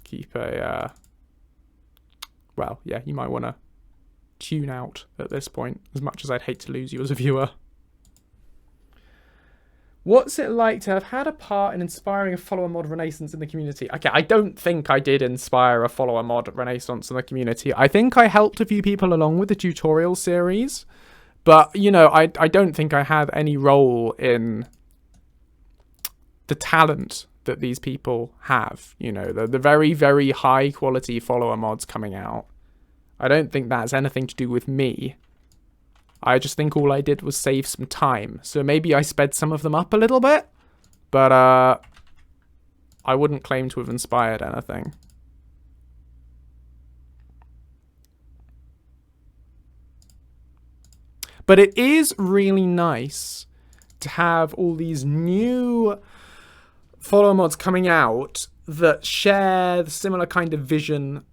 keep a... well, yeah, you might want to tune out at this point, as much as I'd hate to lose you as a viewer. What's it like to have had a part in inspiring a follower mod renaissance in the community? Okay, I don't think I did inspire a follower mod renaissance in the community. I think I helped a few people along with the tutorial series, but, you know, I don't think I had any role in the talent that these people have. You know, the very, very high quality follower mods coming out. I don't think that's anything to do with me. I just think all I did was save some time. So maybe I sped some of them up a little bit, but I wouldn't claim to have inspired anything. But it is really nice to have all these new follower mods coming out that share the similar kind of vision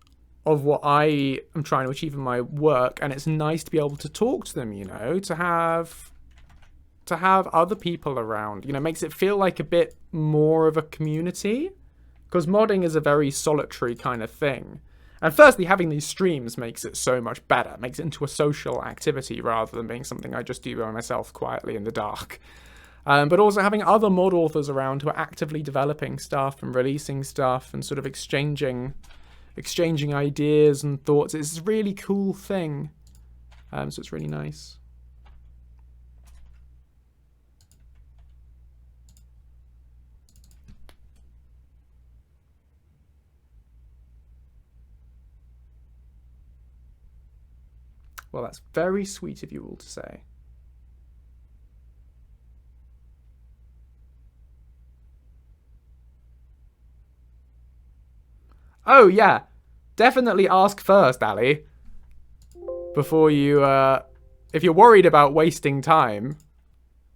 of what I am trying to achieve in my work, and it's nice to be able to talk to them, you know, to have other people around, you know, makes it feel like a bit more of a community, because modding is a very solitary kind of thing. And firstly, having these streams makes it so much better, makes it into a social activity rather than being something I just do by myself quietly in the dark. But also having other mod authors around who are actively developing stuff and releasing stuff and sort of exchanging ideas and thoughts. It's a really cool thing. So it's really nice. Well, that's very sweet of you all to say. Oh, yeah. Definitely ask first, Ali. Before you, if you're worried about wasting time,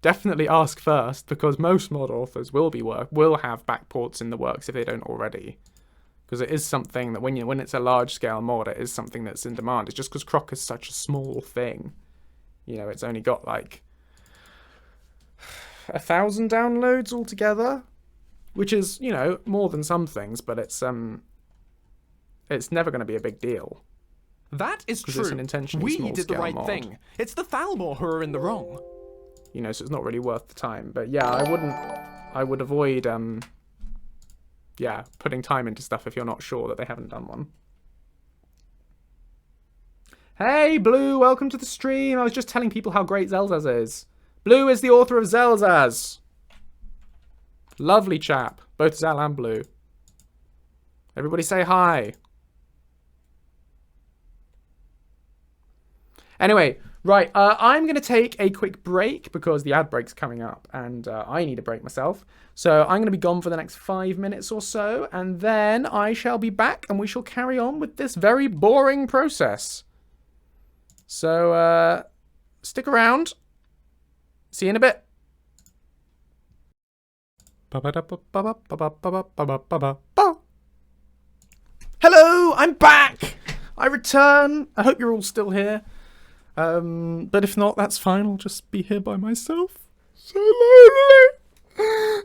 definitely ask first, because most mod authors will have backports in the works if they don't already. Because it is something that when it's a large-scale mod, it is something that's in demand. It's just because Croc is such a small thing. You know, it's only got, like, 1,000 downloads altogether, which is, you know, more than some things, but it's never going to be a big deal. That is true. It's an intentionally We did the right mod. thing. It's the Thalmor who are in the wrong. You know, so it's not really worth the time. But yeah, I would avoid, yeah, putting time into stuff if you're not sure that they haven't done one. Hey, Blue, welcome to the stream. I was just telling people how great Zelzaz is. Blue is the author of Zelzaz. Lovely chap. Both Zal and Blue. Everybody say hi. Anyway, right, I'm going to take a quick break because the ad break's coming up and I need a break myself. So I'm going to be gone for the next 5 minutes or so, and then I shall be back and we shall carry on with this very boring process. So, stick around. See you in a bit. Hello, I'm back. I return. I hope you're all still here. But if not, that's fine. I'll just be here by myself. So lonely.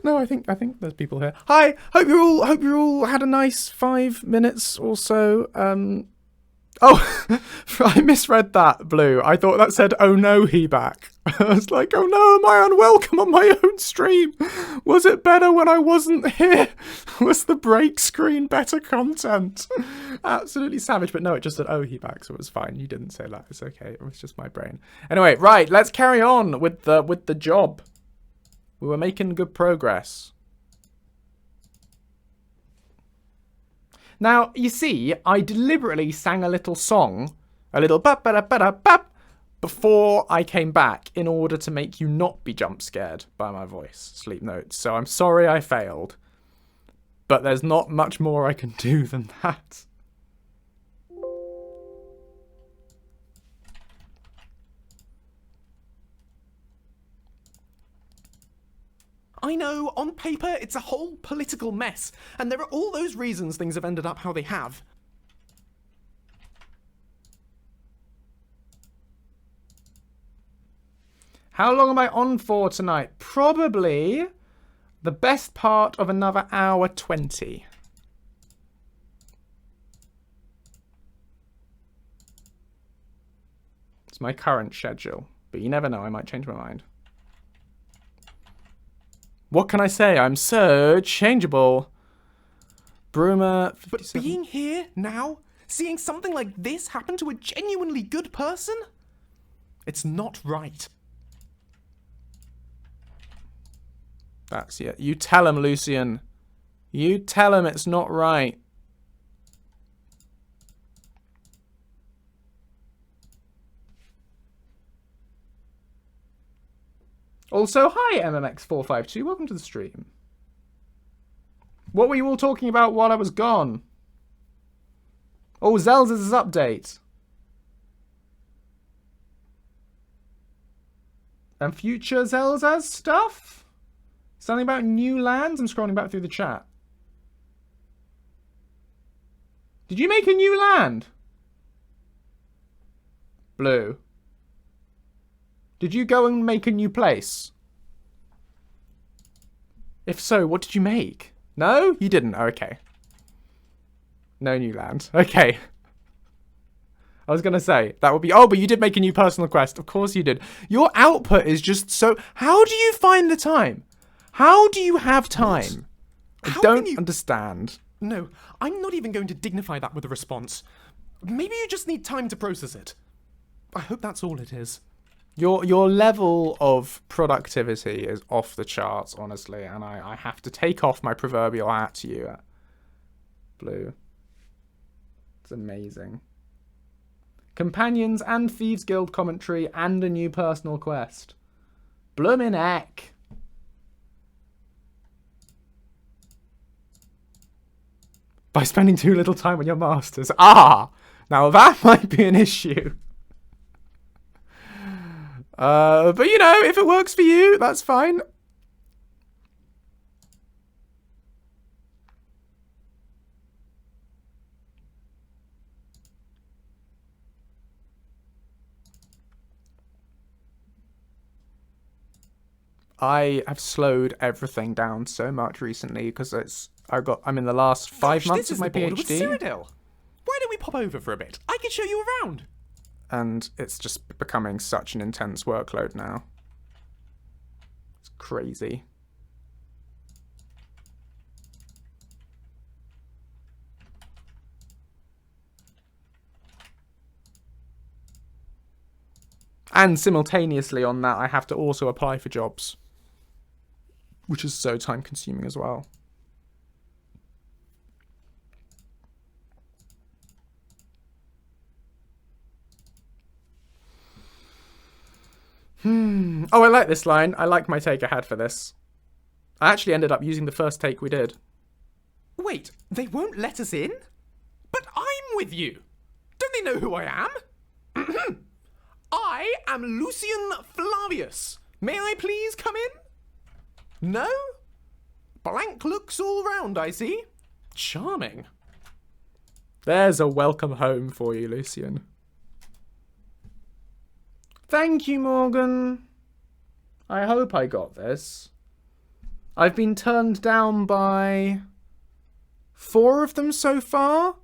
No, I think there's people here. Hi. Hope you all had a nice 5 minutes or so. Oh, I misread that, Blue. I thought that said, "Oh no, he back." I was like, "Oh no, am I unwelcome on my own stream? Was it better when I wasn't here? Was the break screen better content?" Absolutely savage, but no, it just said, "Oh, he back," so it was fine. You didn't say that. It's okay. It was just my brain. Anyway, right, let's carry on with the job. We were making good progress. Now, you see, I deliberately sang a little song, a little bap before I came back in order to make you not be jump scared by my voice, Sleep Notes. So I'm sorry I failed, but there's not much more I can do than that. I know, on paper, it's a whole political mess, and there are all those reasons things have ended up how they have. How long am I on for tonight? Probably the best part of another hour 20. It's my current schedule, but you never know, I might change my mind. What can I say? I'm so changeable. Bruma, 57. But being here, now, seeing something like this happen to a genuinely good person? It's not right. That's it. You tell him, Lucien. You tell him it's not right. Also, hi MMX452, welcome to the stream. What were you all talking about while I was gone? Oh, Zelz's update. And future Zelda's stuff? Something about new lands? I'm scrolling back through the chat. Did you make a new land? Blue. Did you go and make a new place? If so, what did you make? No? You didn't. Okay. No new land. Okay. I was going to say, that would be... Oh, but you did make a new personal quest. Of course you did. Your output is just so... How do you find the time? How do you have time? I don't understand. No, I'm not even going to dignify that with a response. Maybe you just need time to process it. I hope that's all it is. Your level of productivity is off the charts, honestly, and I have to take off my proverbial hat to you. Blue. It's amazing. Companions and Thieves Guild commentary and a new personal quest. Bloomin' heck. By spending too little time on your masters. Ah! Now that might be an issue. But you know, if it works for you, that's fine. I have slowed everything down so much recently because I'm in the last 5 months of my PhD. Why don't we pop over for a bit? I can show you around. And it's just becoming such an intense workload now. It's crazy. And simultaneously on that, I have to also apply for jobs, which is so time consuming as well. Oh, I like this line. I like my take I had for this. I actually ended up using the first take we did. Wait, they won't let us in? But I'm with you. Don't they know who I am? I am Lucien Flavius. May I please come in? No? Blank looks all round, I see. Charming. There's a welcome home for you, Lucien. Thank you, Morgan. I hope I got this. I've been turned down by 4 of them so far,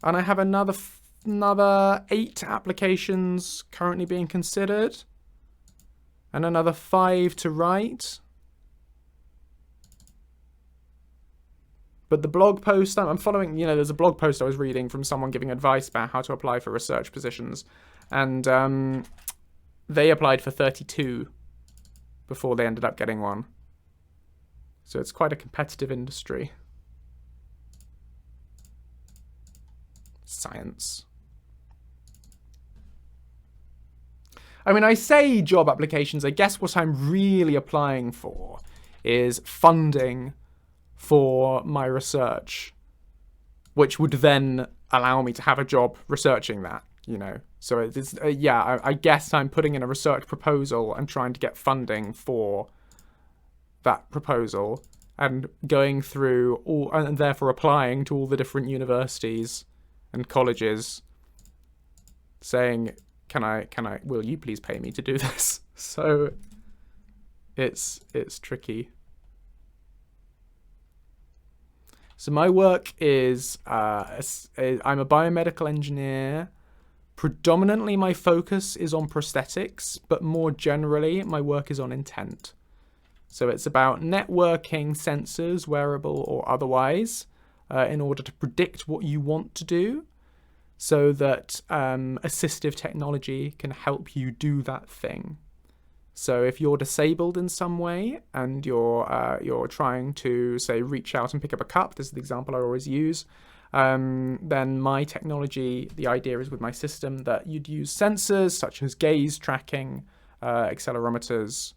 and I have another 8 applications currently being considered, and another 5 to write. But the blog post I'm following, there's a blog post I was reading from someone giving advice about how to apply for research positions, and they applied for 32 before they ended up getting one. So it's quite a competitive industry. Science. I mean, I say job applications. I guess what I'm really applying for is funding for my research, which would then allow me to have a job researching that, So it's, I guess I'm putting in a research proposal and trying to get funding for that proposal and going through all, and therefore applying to all the different universities and colleges saying, will you please pay me to do this? So it's tricky. So my work is, I'm a biomedical engineer. Predominantly my focus is on prosthetics, but more generally my work is on intent. So it's about networking sensors, wearable or otherwise, in order to predict what you want to do, so that assistive technology can help you do that thing. So if you're disabled in some way and you're trying to, say, reach out and pick up a cup, this is the example I always use, then my technology, the idea is with my system that you'd use sensors such as gaze tracking, accelerometers,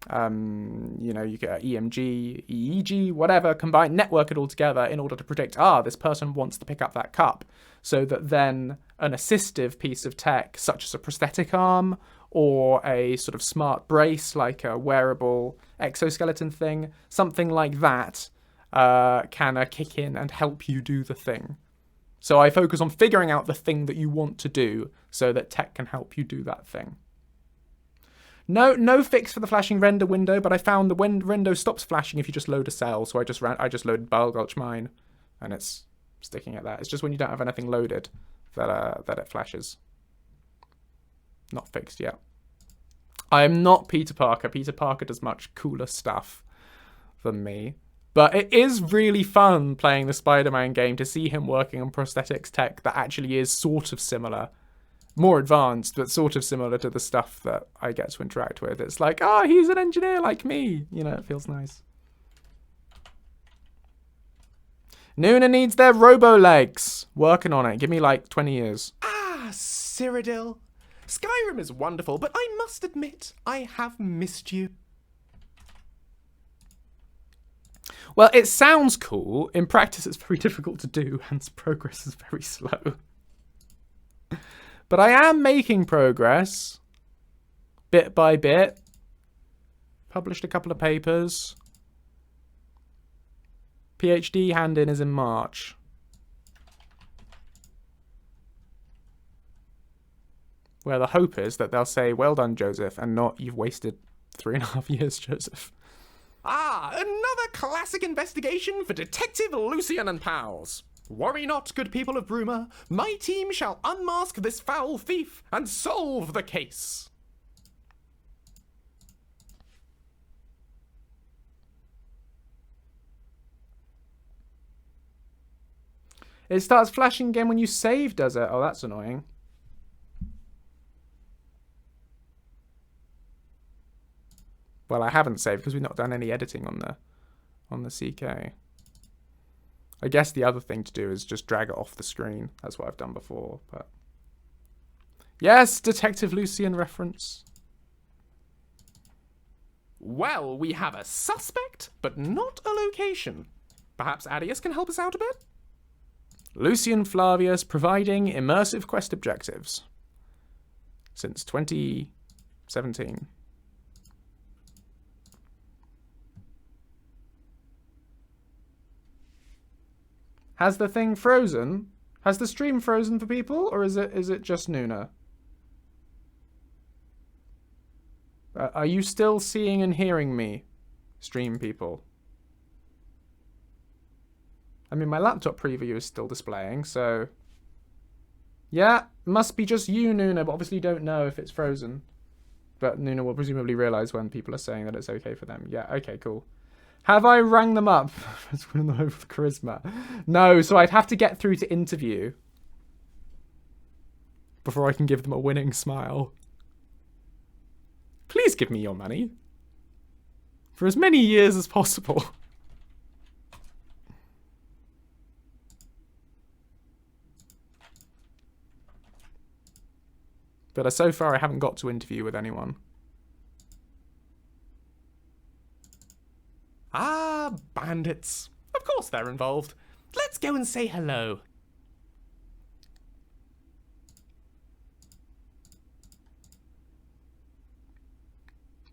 you get EMG, EEG, whatever, combine, network it all together in order to predict, this person wants to pick up that cup. so that then an assistive piece of tech, such as a prosthetic arm or a sort of smart brace, like a wearable exoskeleton thing, something like that, can kick in and help you do the thing. So I focus on figuring out the thing that you want to do so that tech can help you do that thing. No fix for the flashing render window, but I found the window stops flashing if you just load a cell. So I just loaded Bulgulch mine, and it's sticking at that. It's just when you don't have anything loaded that it flashes. Not fixed yet. I am not Peter Parker. Peter Parker does much cooler stuff than me. But it is really fun playing the Spider-Man game to see him working on prosthetics tech that actually is sort of similar. More advanced, but sort of similar to the stuff that I get to interact with. It's like, he's an engineer like me. You know, it feels nice. Nuna needs their robo-legs. Working on it. Give me like 20 years. Cyrodiil. Skyrim is wonderful, but I must admit, I have missed you. Well, it sounds cool. In practice, it's very difficult to do, hence progress is very slow. But I am making progress, bit by bit. Published a couple of papers. PhD hand-in is in March. Where the hope is that they'll say, well done, Joseph, and not, you've wasted 3.5 years, Joseph. Another classic investigation for Detective Lucien and pals. Worry not, good people of Bruma. My team shall unmask this foul thief and solve the case. It starts flashing again when you save, does it? Oh, that's annoying. Well, I haven't saved because we've not done any editing on the CK. I guess the other thing to do is just drag it off the screen. That's what I've done before, but... Yes, Detective Lucien reference. Well, we have a suspect, but not a location. Perhaps Adius can help us out a bit? Lucien Flavius providing immersive quest objectives. Since 2017. Has the thing frozen? Has the stream frozen for people, or is it just Nuna? Are you still seeing and hearing me, stream people? I mean, my laptop preview is still displaying, so... Yeah, must be just you, Nuna, but obviously you don't know if it's frozen. But Nuna will presumably realise when people are saying that it's okay for them. Yeah, okay, cool. Have I rang them up? Let's win them over with charisma. No, so I'd have to get through to interview before I can give them a winning smile. Please give me your money. For as many years as possible. But so far I haven't got to interview with anyone. Bandits. Of course they're involved. Let's go and say hello.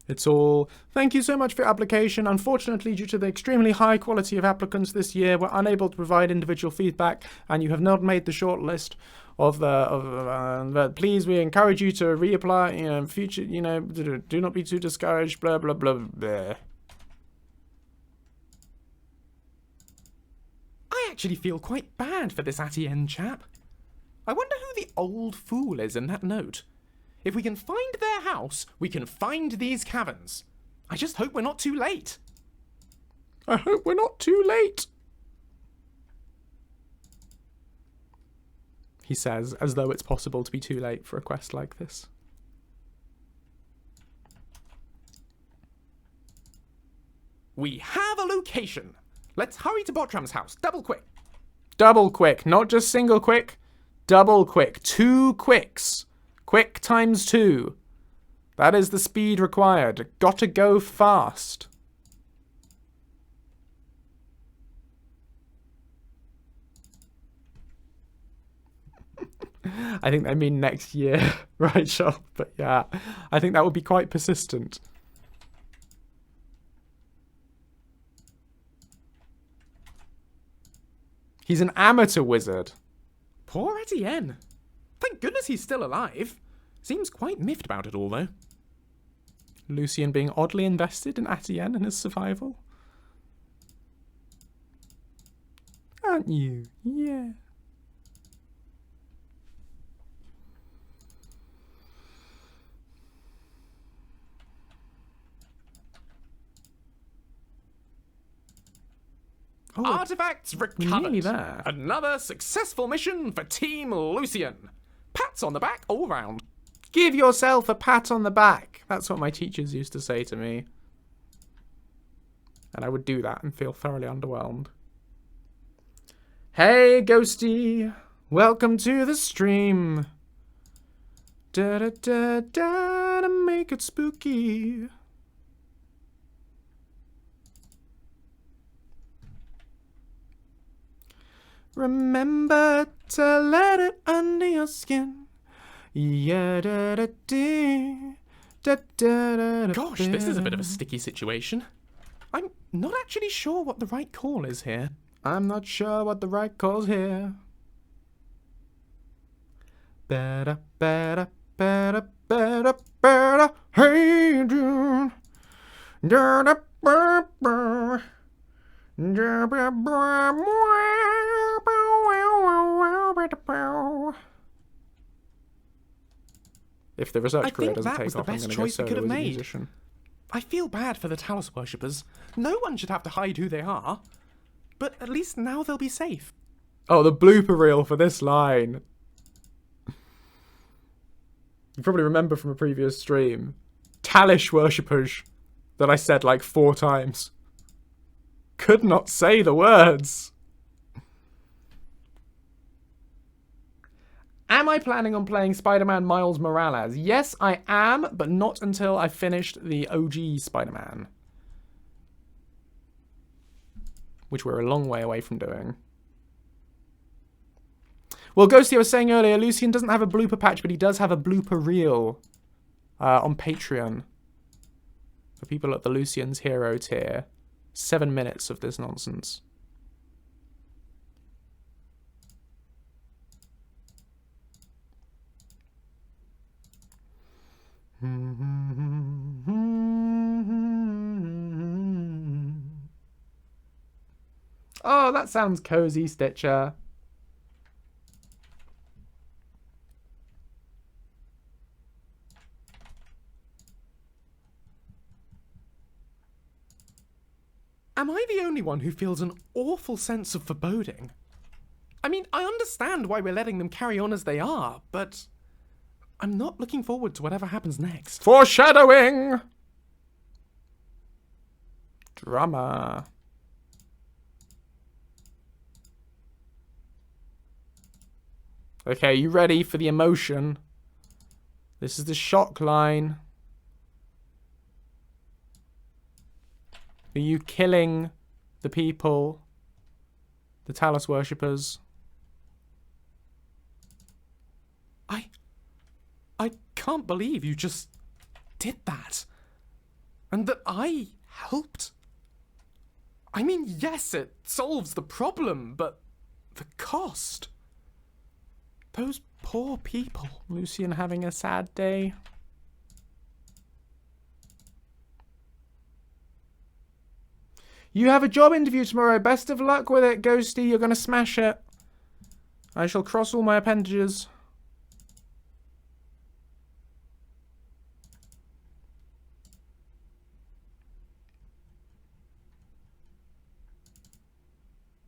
It's all, thank you so much for your application. Unfortunately, due to the extremely high quality of applicants this year, we're unable to provide individual feedback, and you have not made the shortlist but please, we encourage you to reapply, future, do not be too discouraged, blah, blah, blah, blah. I actually feel quite bad for this Atienne chap. I wonder who the old fool is in that note. If we can find their house, we can find these caverns. I just hope we're not too late. I hope we're not too late. He says, as though it's possible to be too late for a quest like this. We have a location. Let's hurry to Botram's house. Double quick. Double quick. Not just single quick. Double quick. 2 quicks. Quick times 2. That is the speed required. Gotta go fast. I think they mean next year, right, Sean? But yeah, I think that would be quite persistent. He's an amateur wizard. Poor Etienne. Thank goodness he's still alive. Seems quite miffed about it all, though. Lucien being oddly invested in Etienne and his survival. Aren't you? Yeah. Oh, artifacts recovered. Nearly there. Another successful mission for Team Lucien. Pats on the back all round. Give yourself a pat on the back. That's what my teachers used to say to me. And I would do that and feel thoroughly underwhelmed. Hey, Ghosty. Welcome to the stream. Da da da da, to make it spooky. Remember to let it under your skin. Yeah, da da dee, da da da da. Gosh, this is a bit of a sticky situation. I'm not actually sure what the right call is here. I'm not sure what the right call's here. Better, better, better, better, better. Hey, June. Da da ba ba. Da ba ba ba. If the research career doesn't take off, I'm going to go solo as a musician. I feel bad for the Talos worshippers. No one should have to hide who they are. But at least now they'll be safe. Oh, the blooper reel for this line. You probably remember from a previous stream. Talos worshippers that I said like 4 times. Could not say the words. Am I planning on playing Spider-Man Miles Morales? Yes, I am, but not until I've finished the OG Spider-Man. Which we're a long way away from doing. Well, Ghosty, I was saying earlier, Lucien doesn't have a blooper patch, but he does have a blooper reel on Patreon. For people at the Lucien's Hero tier. 7 minutes of this nonsense. Oh, that sounds cozy, Stitcher. Am I the only one who feels an awful sense of foreboding? I mean, I understand why we're letting them carry on as they are, but I'm not looking forward to whatever happens next. Foreshadowing! Drama. Okay, you ready for the emotion? This is the shock line. Are you killing the people? The Talos worshippers? I can't believe you just did that. And that I helped. I mean, yes, it solves the problem, but the cost. Those poor people. Lucien having a sad day. You have a job interview tomorrow. Best of luck with it, Ghosty. You're going to smash it. I shall cross all my appendages.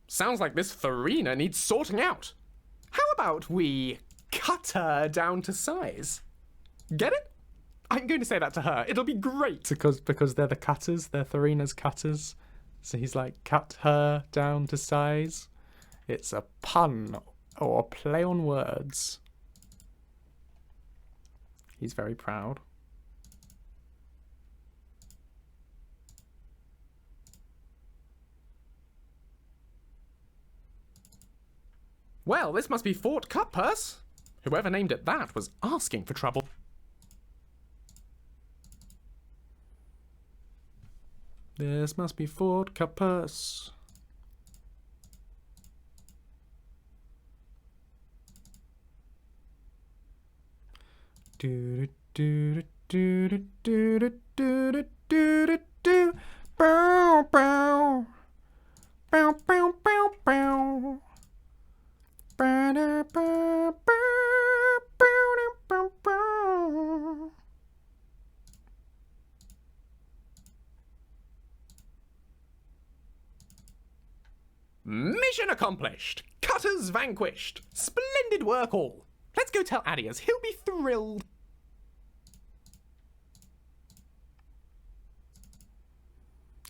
Sounds like this Farina needs sorting out. How about we cut her down to size? Get it? I'm going to say that to her. It'll be great. Because they're the cutters. They're Farina's cutters. So he's like, cut her down to size. It's a pun or a play on words. He's very proud. Well, this must be Fort Cut Purse. Whoever named it that was asking for trouble. This must be Fort Capus. Do do do do do do do do do do. Bow bow. Bow bow bow bow. Ba ba ba bow bow. Mission accomplished! Cutters vanquished! Splendid work all! Let's go tell Adius, he'll be thrilled.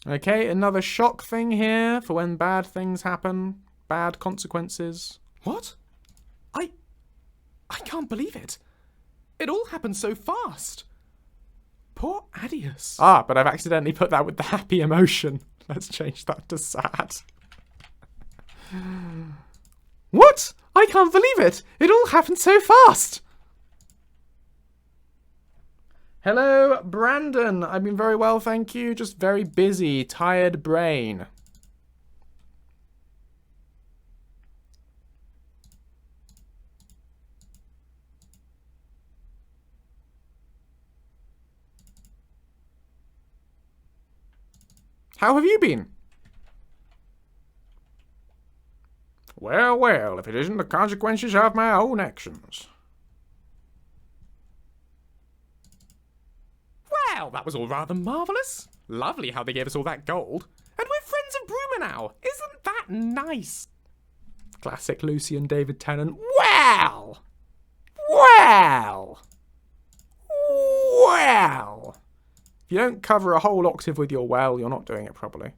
Okay, another shock thing here for when bad things happen. Bad consequences. What? I can't believe it. It all happened so fast. Poor Adius. Ah, but I've accidentally put that with the happy emotion. Let's change that to sad. What? I can't believe it! It all happened so fast! Hello, Brandon. I've been very well, thank you. Just very busy, tired brain. How have you been? Well, well, if it isn't the consequences of my own actions. Well, that was all rather marvellous. Lovely how they gave us all that gold. And we're friends of Bruma now. Isn't that nice? Classic Lucien David Tennant. Well! Well! Well! If you don't cover a whole octave with your well, you're not doing it properly.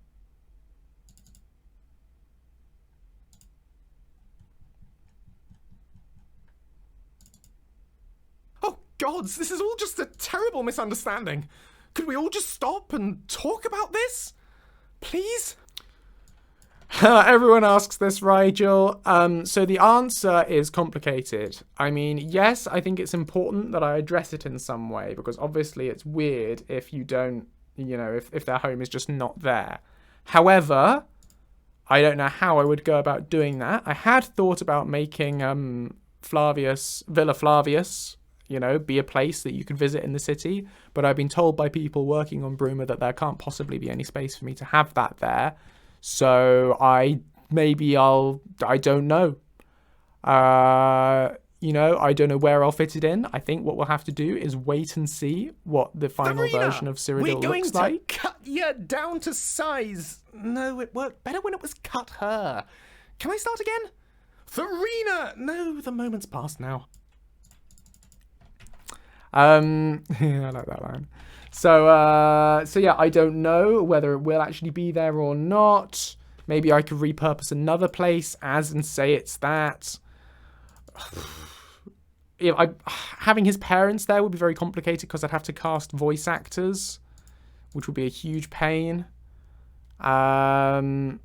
Oh, gods, this is all just a terrible misunderstanding. Could we all just stop and talk about this? Please? Everyone asks this, Rigel. So the answer is complicated. I mean, yes, I think it's important that I address it in some way, because obviously it's weird if you don't, you know, if their home is just not there. However, I don't know how I would go about doing that. I had thought about making Villa Flavius, you know, be a place that you could visit in the city, but I've been told by people working on Bruma that there can't possibly be any space for me to have that there. So I don't know. You know, I don't know where I'll fit it in. I think what we'll have to do is wait and see what the final version of Cyrodiil looks like. We're going to cut you down to size. No, it worked better when it was cut her. Can I start again? Farina! No, the moment's past now. Yeah, I like that line. So yeah, I don't know whether it will actually be there or not. Maybe I could repurpose another place and say it's that. Having his parents there would be very complicated because I'd have to cast voice actors, which would be a huge pain. So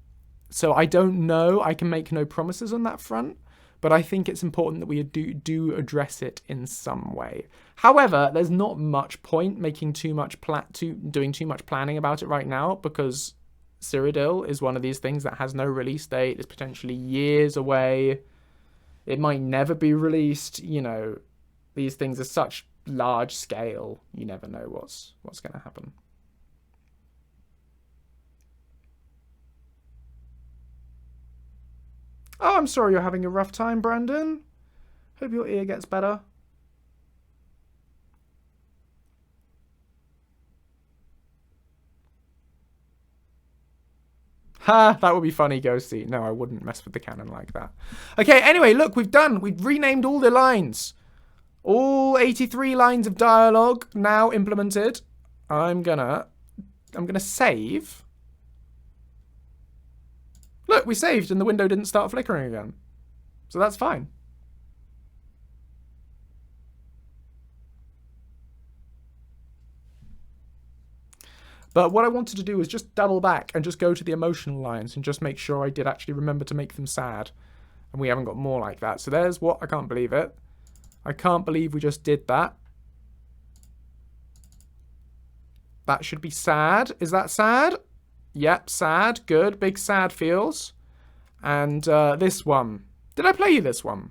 I don't know. I can make no promises on that front. But I think it's important that we do address it in some way. However, there's not much point making doing too much planning about it right now, because Cyrodiil is one of these things that has no release date. It's potentially years away. It might never be released. You know, these things are such large scale. You never know what's going to happen. Oh, I'm sorry you're having a rough time, Brandon. Hope your ear gets better. Ha, that would be funny, Ghosty. No, I wouldn't mess with the canon like that. Okay, anyway, look, we've renamed all the lines. All 83 lines of dialogue now implemented. I'm gonna save. Look, we saved and the window didn't start flickering again. So that's fine. But what I wanted to do was just double back and just go to the emotional lines and just make sure I did actually remember to make them sad. And we haven't got more like that. So there's what, I can't believe it. I can't believe we just did that. That should be sad. Is that sad? Yep, sad. Good. Big sad feels. And this one. Did I play you this one?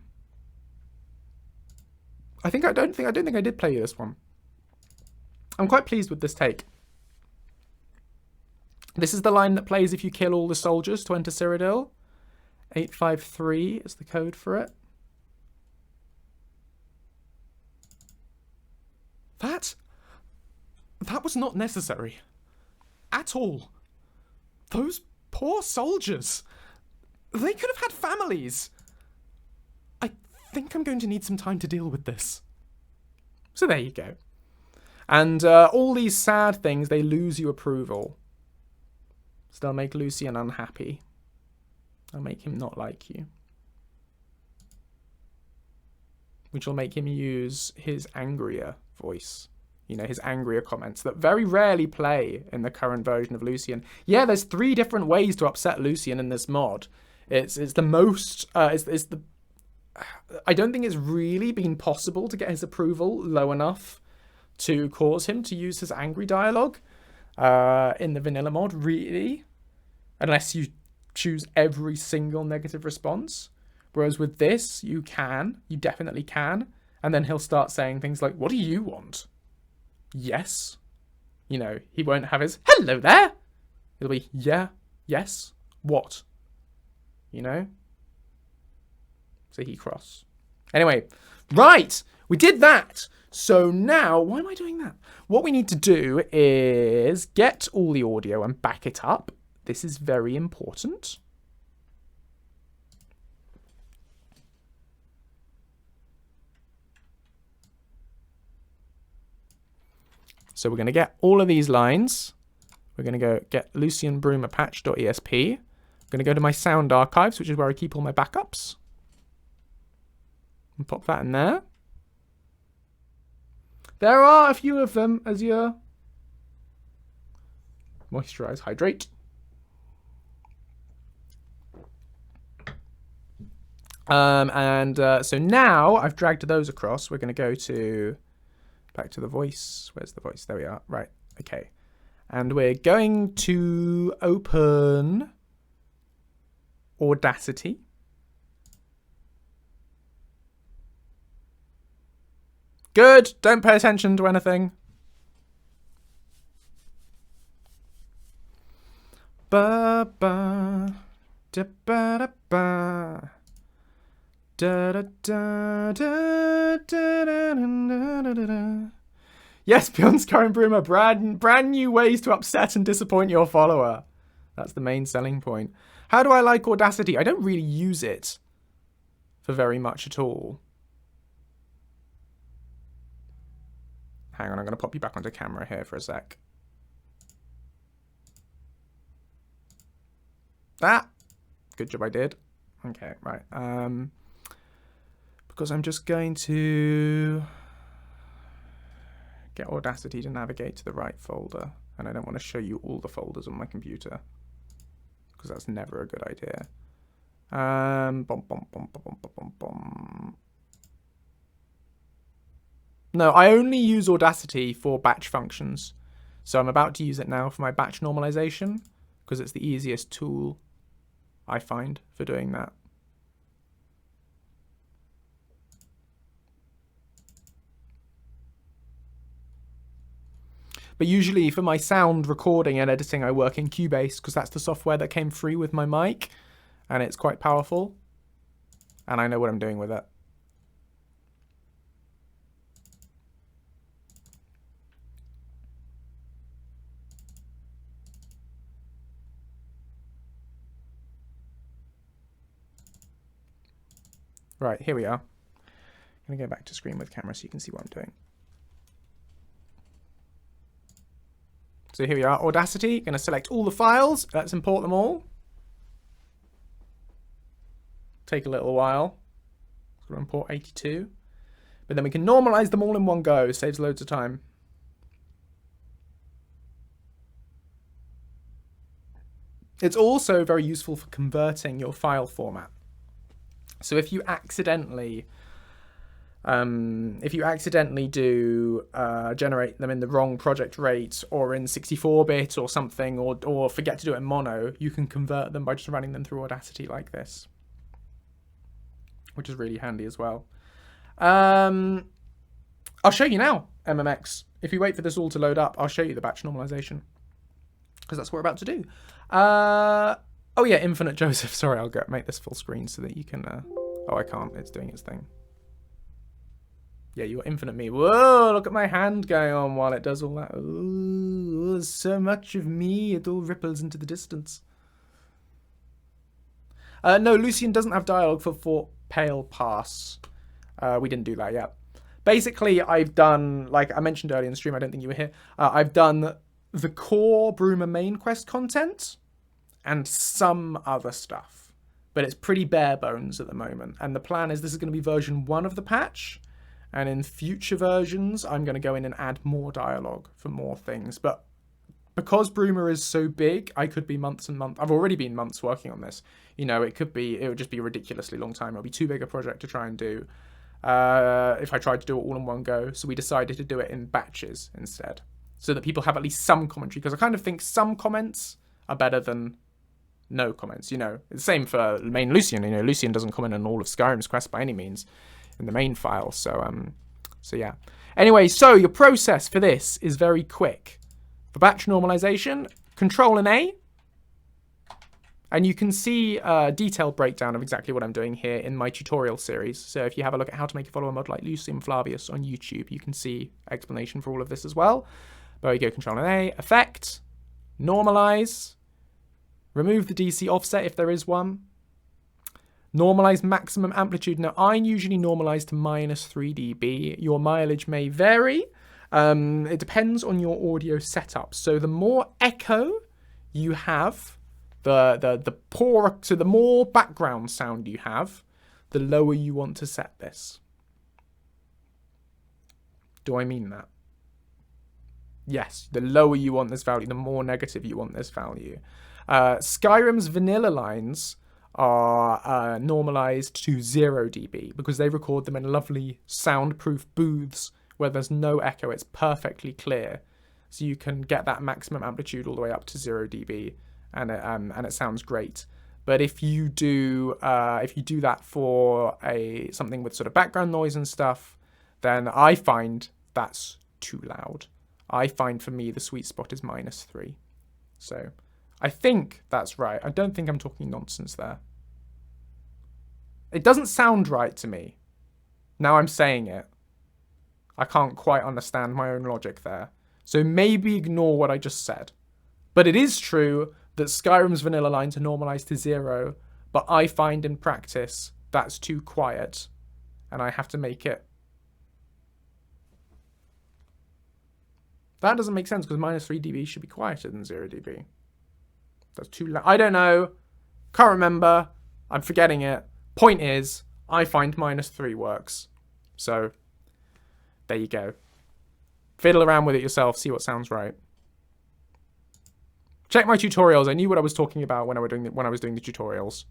I don't think I did play you this one. I'm quite pleased with this take. This is the line that plays if you kill all the soldiers to enter Cyrodiil. 853 is the code for it. That was not necessary. At all. Those poor soldiers. They could have had families. I think I'm going to need some time to deal with this. So there you go. And all these sad things, they lose you approval. So they'll make Lucien unhappy. They'll make him not like you. Which will make him use his angrier voice. You know, his angrier comments that very rarely play in the current version of Lucien. Yeah, there's 3 different ways to upset Lucien in this mod. It's the most... I don't think it's really been possible to get his approval low enough to cause him to use his angry dialogue in the vanilla mod, really. Unless you choose every single negative response. Whereas with this, you definitely can. And then he'll start saying things like, what do you want? Yes. You know, he won't have his, hello there. It'll be, yeah, yes, what? You know? So he cross. Anyway, right, we did that. So now, why am I doing that? What we need to do is get all the audio and back it up. This is very important. So we're going to get all of these lines. We're going to go get Lucien Bruma patch.esp. I'm going to go to my sound archives, which is where I keep all my backups. And pop that in there. There are a few of them as you moisturize, hydrate. So now I've dragged those across. We're going to go to back to the voice. Where's the voice? There we are. Right. Okay. And we're going to open Audacity. Good. Don't pay attention to anything. Ba ba da ba da ba. Da, da, da, da, da, da, da, da, da. Yes, Beyond Skyrim Bruma, brand new ways to upset and disappoint your follower. That's the main selling point. How do I like Audacity? I don't really use it for very much at all. Hang on, I'm going to pop you back onto camera here for a sec. Good job I did. Okay, right. Because I'm just going to get Audacity to navigate to the right folder. And I don't want to show you all the folders on my computer, because that's never a good idea. No, I only use Audacity for batch functions. So I'm about to use it now for my batch normalization, because it's the easiest tool I find for doing that. But usually for my sound recording and editing, I work in Cubase, because that's the software that came free with my mic, and it's quite powerful, and I know what I'm doing with it. Right, here we are. I'm going to go back to screen with camera so you can see what I'm doing. So here we are, Audacity. Going to select all the files. Let's import them all. Take a little while. Got to import 82. But then we can normalize them all in one go. Saves loads of time. It's also very useful for converting your file format. So if you accidentally If you accidentally do generate them in the wrong project rate or in 64-bit or something, or forget to do it in mono, you can convert them by just running them through Audacity like this, which is really handy as well. I'll show you now, MMX. If you wait for this all to load up, I'll show you the batch normalization, because that's what we're about to do. Oh yeah, Infinite Joseph. Sorry, I'll make this full screen so that you can... Oh, I can't. It's doing its thing. Yeah, you got Infinite Me. Whoa, look at my hand going on while it does all that. Ooh, so much of me. It all ripples into the distance. No, Lucien doesn't have dialogue for Fort Pale Pass. We didn't do that yet. Basically, I've done, like I mentioned earlier in the stream, I don't think you were here, I've done the core Bruma main quest content and some other stuff. But it's pretty bare bones at the moment. And the plan is this is going to be version 1 of the patch. And in future versions, I'm going to go in and add more dialogue for more things. But because Bruma is so big, I could be months and months. I've already been months working on this. You know, it would just be a ridiculously long time. It'll be too big a project to try and do if I tried to do it all in one go. So we decided to do it in batches instead, so that people have at least some commentary. Because I kind of think some comments are better than no comments. You know, it's the same for main Lucien. You know, Lucien doesn't comment on all of Skyrim's quests by any means in the main file. So yeah. Anyway, so your process for this is very quick. For batch normalization, Control and A. And you can see a detailed breakdown of exactly what I'm doing here in my tutorial series. So if you have a look at how to make a follower mod like Lucien Flavius on YouTube, you can see explanation for all of this as well. There you go, Control and A, Effect, Normalize, remove the DC offset if there is one, normalize maximum amplitude. Now, I usually normalize to -3 dB. Your mileage may vary. It depends on your audio setup. So the more echo you have, the poorer, so the more background sound you have, the lower you want to set this. Do I mean that? Yes, the lower you want this value, the more negative you want this value. Skyrim's vanilla lines are normalized to 0 dB because they record them in lovely soundproof booths where there's no echo. It's perfectly clear, so you can get that maximum amplitude all the way up to 0 dB, and it sounds great. But if you do that for something with sort of background noise and stuff, then I find that's too loud. I find for me the sweet spot is -3. So I think that's right. I don't think I'm talking nonsense there. It doesn't sound right to me. Now I'm saying it. I can't quite understand my own logic there. So maybe ignore what I just said. But it is true that Skyrim's vanilla lines are normalized to 0, but I find in practice that's too quiet, and I have to make it. That doesn't make sense because -3 dB should be quieter than 0 dB. That's too loud. I don't know. Can't remember. I'm forgetting it. Point is, I find -3 works. So, there you go. Fiddle around with it yourself, see what sounds right. Check my tutorials. I knew what I was talking about when I was doing the tutorials.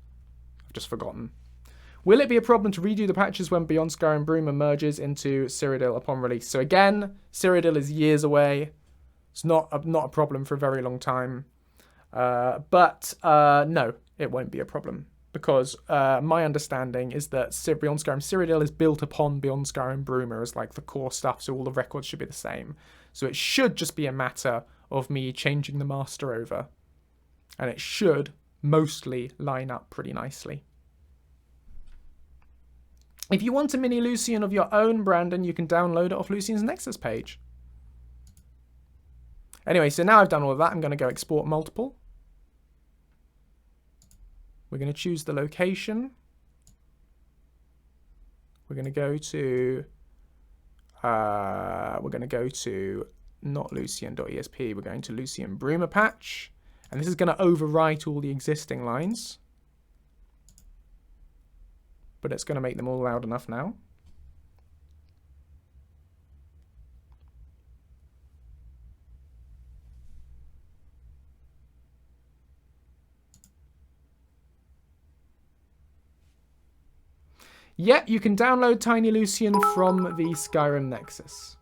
I've just forgotten. Will it be a problem to redo the patches when Beyond Skyrim Bruma merges into Cyrodiil upon release? So again, Cyrodiil is years away. It's not a problem for a very long time. But no, it won't be a problem. Because my understanding is that Beyond Skyrim Cyrodiil is built upon Beyond Skyrim Bruma as like the core stuff, so all the records should be the same. So it should just be a matter of me changing the master over. And it should mostly line up pretty nicely. If you want a mini Lucien of your own, Brandon, you can download it off Lucien's Nexus page. Anyway, so now I've done all of that, I'm going to go export multiple. We're going to choose the location. We're going to go to not Lucien.esp, we're going to Lucien Bruma patch, and this is going to overwrite all the existing lines. But it's going to make them all loud enough now. Yeah, you can download Tiny Lucien from the Skyrim Nexus.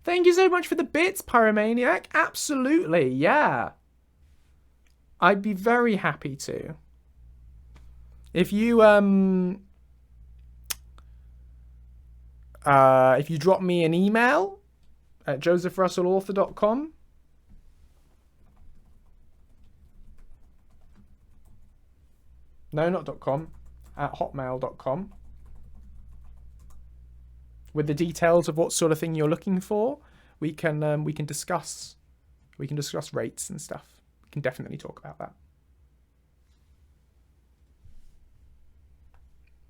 Thank you so much for the bits, Pyromaniac. Absolutely, yeah. I'd be very happy to. If you drop me an email at josephrussellauthor.com. No, not .com. At hotmail.com. With the details of what sort of thing you're looking for, we can discuss rates and stuff. We can definitely talk about that.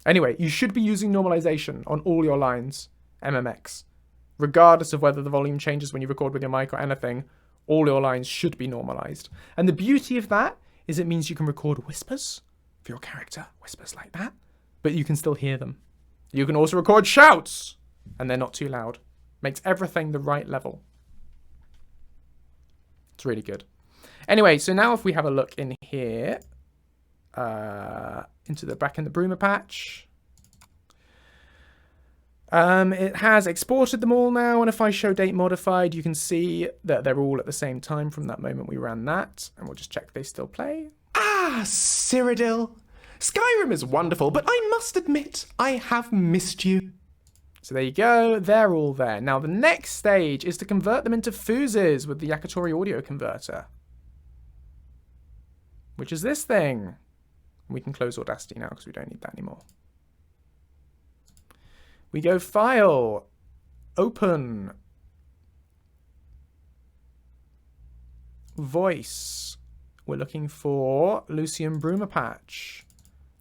Anyway, you should be using normalization on all your lines, MMX. Regardless of whether the volume changes when you record with your mic or anything, all your lines should be normalized. And the beauty of that is it means you can record whispers for your character, whispers like that, but you can still hear them. You can also record shouts, and they're not too loud. Makes everything the right level. It's really good. Anyway, so now if we have a look in here, into the back in the Bruma patch, it has exported them all now, and if I show date modified, you can see that they're all at the same time from that moment we ran that, and we'll just check they still play. Ah, Cyrodiil. Skyrim is wonderful, but I must admit, I have missed you. So there you go, they're all there. Now the next stage is to convert them into fuses with the Yakitori audio converter, which is this thing. We can close Audacity now because we don't need that anymore. We go File, Open, Voice. We're looking for Lucien Bruma patch.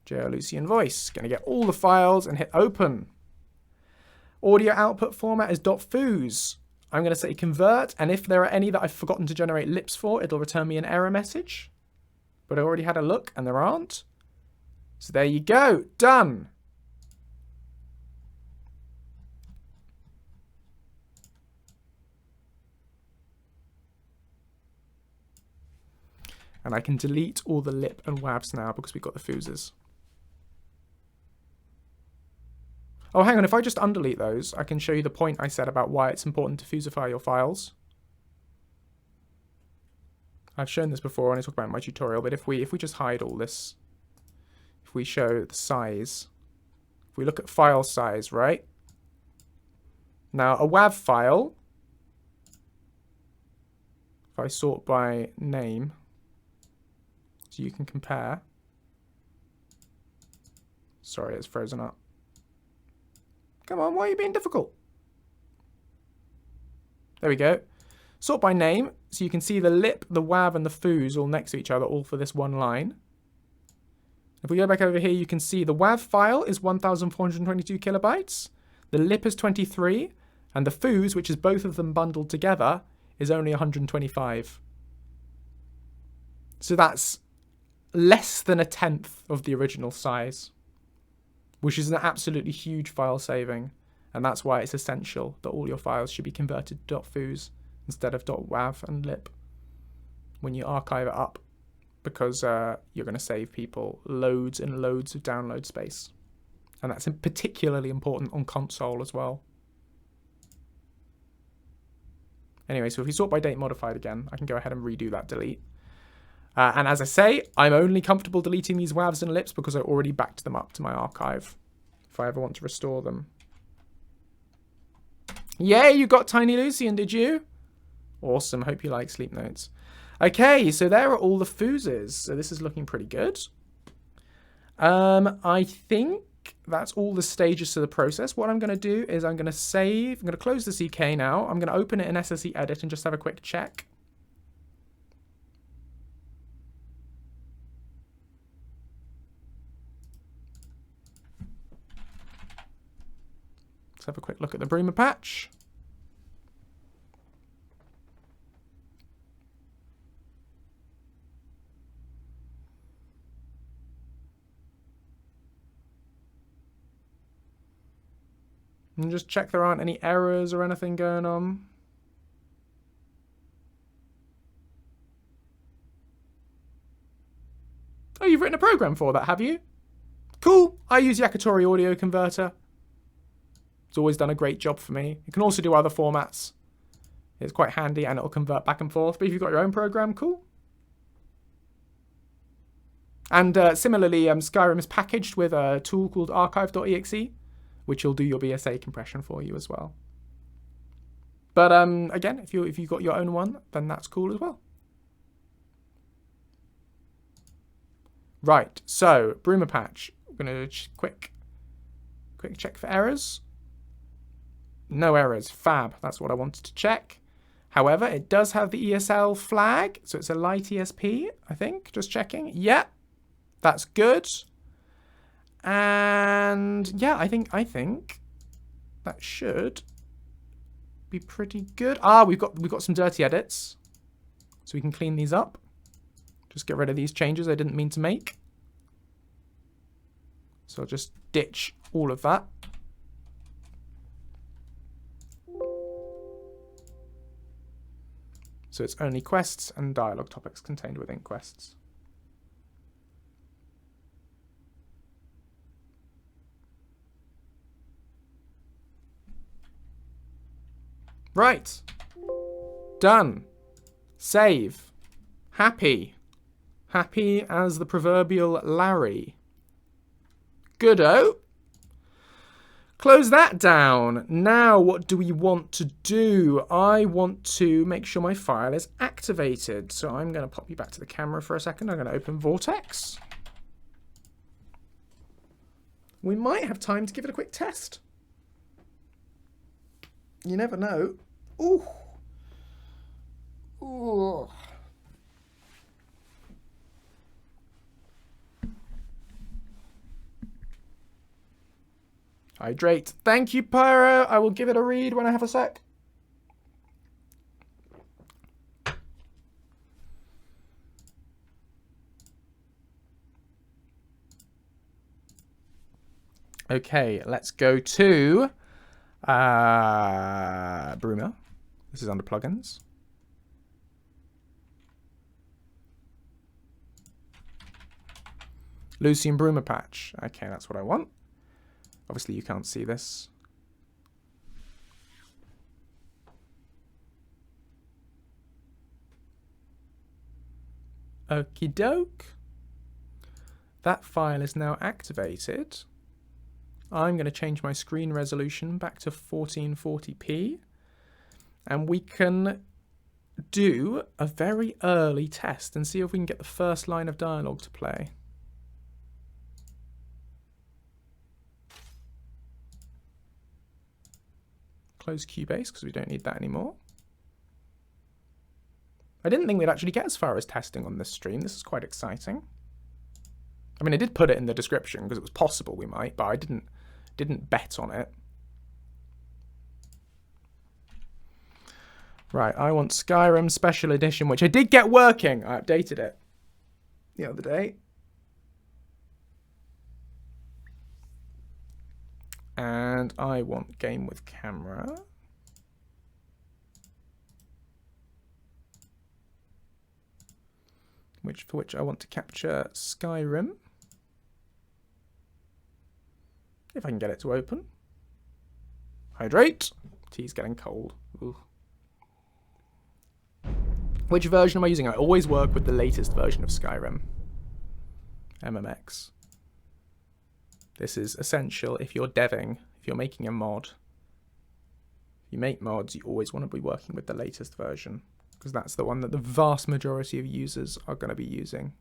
JO Lucien Voice. Going to get all the files and hit Open. Audio output format is .fuse. I'm going to say convert, and if there are any that I've forgotten to generate lips for, it'll return me an error message. But I already had a look, and there aren't. So there you go. Done. And I can delete all the lip and wabs now because we've got the fuses. Oh, hang on. If I just undelete those, I can show you the point I said about why it's important to fusify your files. I've shown this before when I talked about my tutorial, but if we just hide all this, if we show the size, if we look at file size, right? Now, a WAV file, if I sort by name, so you can compare. Sorry, it's frozen up. Come on, why are you being difficult? There we go. Sort by name, so you can see the lip, the WAV, and the fuse all next to each other, all for this one line. If we go back over here, you can see the WAV file is 1,422 kilobytes, the lip is 23, and the fuse, which is both of them bundled together, is only 125. So that's less than 1/10 of the original size, which is an absolutely huge file saving, and that's why it's essential that all your files should be converted to .fuse instead of .wav and lip when you archive it up, because you're going to save people loads and loads of download space, and that's particularly important on console as well. Anyway, so if we sort by date modified again, I can go ahead and redo that delete. And as I say, I'm only comfortable deleting these WAVs and lips because I already backed them up to my archive if I ever want to restore them. Yay, you got Tiny Lucien, did you? Awesome, hope you like Sleep Notes. Okay, so there are all the fuses. So this is looking pretty good. I think that's all the stages to the process. What I'm going to do is I'm going to save, I'm going to close the CK now. I'm going to open it in SSE Edit and just have a quick check. Let's have a quick look at the Bruma patch. And just check there aren't any errors or anything going on. Oh, you've written a program for that, have you? Cool. I use Yakitori Audio Converter. It's always done a great job for me. You can also do other formats. It's quite handy and it'll convert back and forth. But if you've got your own program, cool. And similarly, Skyrim is packaged with a tool called archive.exe, which will do your BSA compression for you as well. But again, if you've got your own one, then that's cool as well. Right, so Bruma patch. We're gonna quick check for errors. No errors. Fab. That's what I wanted to check. However, it does have the ESL flag, so it's a light ESP, I think. Just checking. Yeah, that's good. And yeah, I think that should be pretty good. Ah, we've got some dirty edits, so we can clean these up. Just get rid of these changes I didn't mean to make. So I'll just ditch all of that. So it's only quests and dialogue topics contained within quests. Right. Done. Save. Happy. Happy as the proverbial Larry. Goodo. Close that down. Now, what do we want to do? I want to make sure my file is activated. So I'm going to pop you back to the camera for a second. I'm going to open Vortex. We might have time to give it a quick test. You never know. Ooh. Ooh. Hydrate. Thank you, Pyro. I will give it a read when I have a sec. Okay, let's go to Bruma. This is under plugins. Lucien Bruma patch. Okay, that's what I want. Obviously, you can't see this. Okie doke. That file is now activated. I'm going to change my screen resolution back to 1440p. And we can do a very early test and see if we can get the first line of dialogue to play. Close Cubase because we don't need that anymore. I didn't think we'd actually get as far as testing on this stream. This is quite exciting. I mean, I did put it in the description because it was possible we might, but I didn't bet on it. Right, I want Skyrim Special Edition, which I did get working. I updated it the other day. And I want game with camera. For which I want to capture Skyrim. If I can get it to open. Hydrate. Tea's getting cold. Ooh. Which version am I using? I always work with the latest version of Skyrim. MMX. This is essential if you're deving, if you're making a mod. If you make mods, you always want to be working with the latest version, because that's the one that the vast majority of users are going to be using.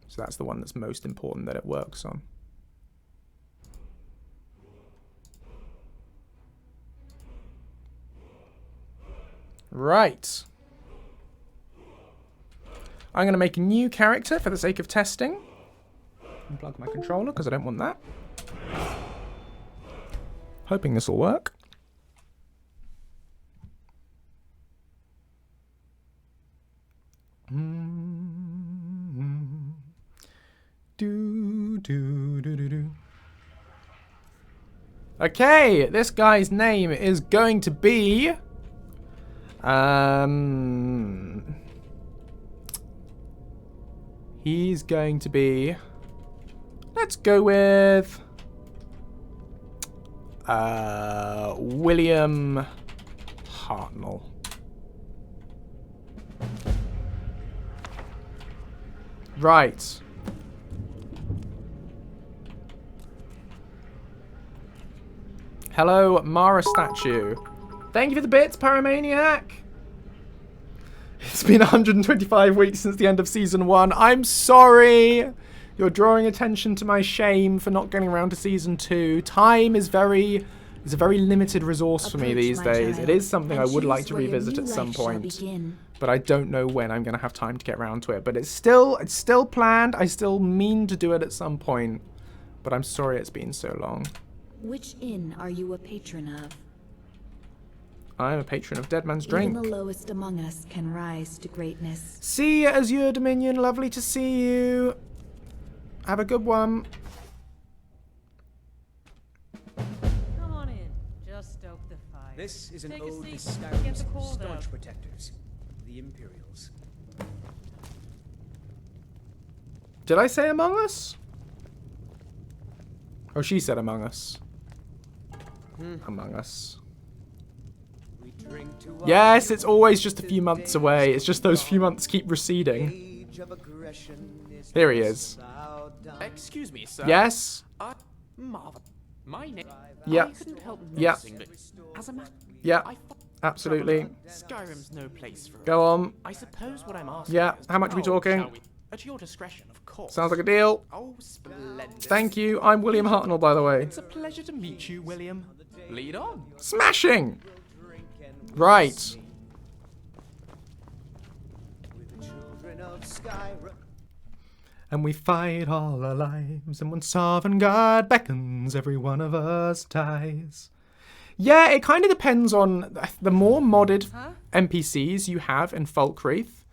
So that's the one that's most important that it works on. Right. I'm going to make a new character for the sake of testing. Unplug my controller because I don't want that. Hoping this will work. Okay, this guy's name is going to be He's going to be... Let's go with... William Hartnell. Right. Hello, Mara statue. Thank you for the bits, Paramaniac. It's been 125 weeks since the end of Season 1. I'm sorry. You're drawing attention to my shame for not getting around to Season 2. Time is a very limited resource for me these days. It is something I would like to revisit at some point. But I don't know when I'm going to have time to get around to it. But it's still planned. I still mean to do it at some point. But I'm sorry it's been so long. Which inn are you a patron of? I'm a patron of Dead Man's Drink. Even the lowest among us can rise to greatness. See you, Azure Dominion. Lovely to see you. Have a good one. Come on in. Just stoke the fire. This is an Take a ode to seat. Get Skyrim's the cold staunch up. protectors, the Imperials. Did I say Among Us? Oh, she said Among Us. Among Us. We drink to Yes, it's always just a few months away. It's just those few months keep receding. age of aggression is Here he is. now done. Excuse me, sir. Yes? Marvel. My name. Yeah. I couldn't help Yeah. noticing that as a matter, Yeah. I Absolutely. Skyrim's no place for it. Go on. I suppose what I'm asking. Yeah. is, How much are we talking? shall we? At your discretion, of course. Sounds like a deal. Oh, splendid. Thank you. I'm William Hartnell, by the way. It's a pleasure to meet you, William. Lead on. Smashing! Right. With the children of Skyrim. And we fight all our lives, and when Sovngarde beckons, every one of us dies. Yeah, it kind of depends on the more modded NPCs you have in Falkreath,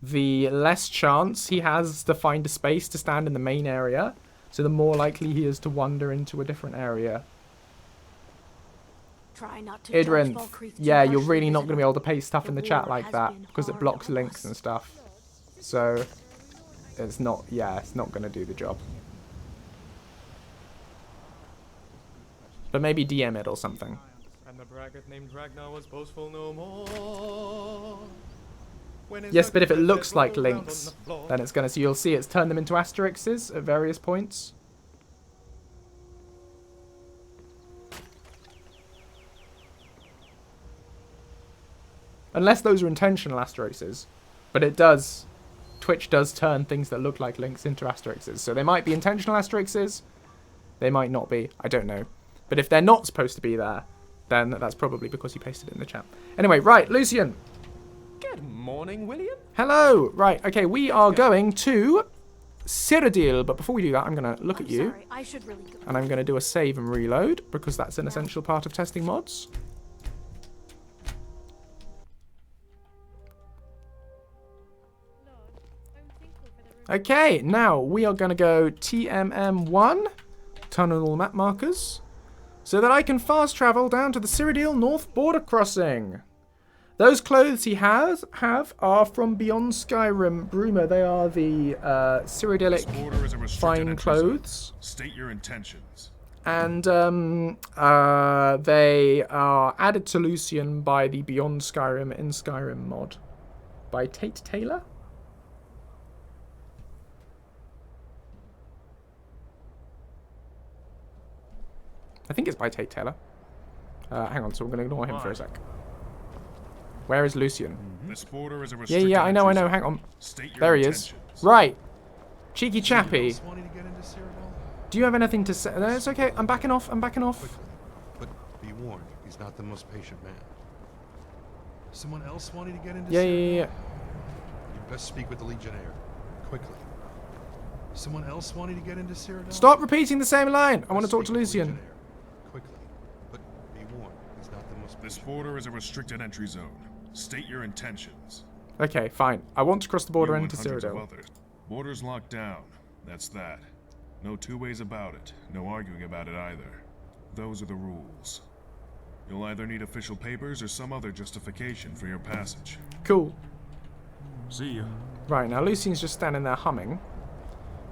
the less chance he has to find a space to stand in the main area, so the more likely he is to wander into a different area. Try not to judge Idrin, Falkreath too yeah, you're harshly, really not going to be visitor. able to paste stuff in the chat like that, because it blocks links and stuff. So, it's not, yeah, it's not going to do the job. But maybe DM it or something. And the braggart named Ragnar was boastful no more. Yes, but if it looks like links, then it's going to, so you'll see it's turned them into asterisks at various points. Unless those are intentional asterisks. But it does, Twitch does turn things that look like links into asterisks. So they might be intentional asterisks, they might not be, I don't know. But if they're not supposed to be there, then that's probably because you pasted it in the chat. Anyway, right, Lucien. Good morning, William. Hello. Right, okay, we are going to Cyrodiil, but before we do that, I'm going to look I'm at you, sorry, I should really go. and I'm going to do a save and reload, because that's an essential part of testing mods. Okay, now we are going to go TMM1, tunnel map markers, so that I can fast travel down to the Cyrodiil North border crossing. Those clothes he have are from Beyond Skyrim Bruma. They are the Cyrodiilic fine clothes. State your intentions. And they are added to Lucien by the Beyond Skyrim in Skyrim mod by Tate Taylor. I think it's by Tate Taylor. Hang on, so we're going to ignore him for a sec. Where is Lucien? This border is a Yeah, restricted yeah, I know. entry zone. Hang on. State your There he is. intentions. Right. Cheeky chappy. Wanting to get into Cyrodiil? Do you have anything to say? No, it's okay. I'm backing off. Quickly. But be warned, he's not the most patient man. Someone else wanting to get into Yeah, Cyrodiil? yeah, yeah. You best speak with the Legionnaire. Quickly. Someone else wanting to get into Cyrodiil? Stop repeating the same line. I want to talk to Speak with the Lucien. Legionnaire. Quickly. But be warned, he's not the most This patient. border is a restricted entry zone. State your intentions. Okay, fine. I want to cross the border You and into hundreds of Cyrodiil. others. Border's locked down. That's that. No two ways about it. No arguing about it either. Those are the rules. You'll either need official papers or some other justification for your passage. Cool. See ya. Right, now Lucien's just standing there humming.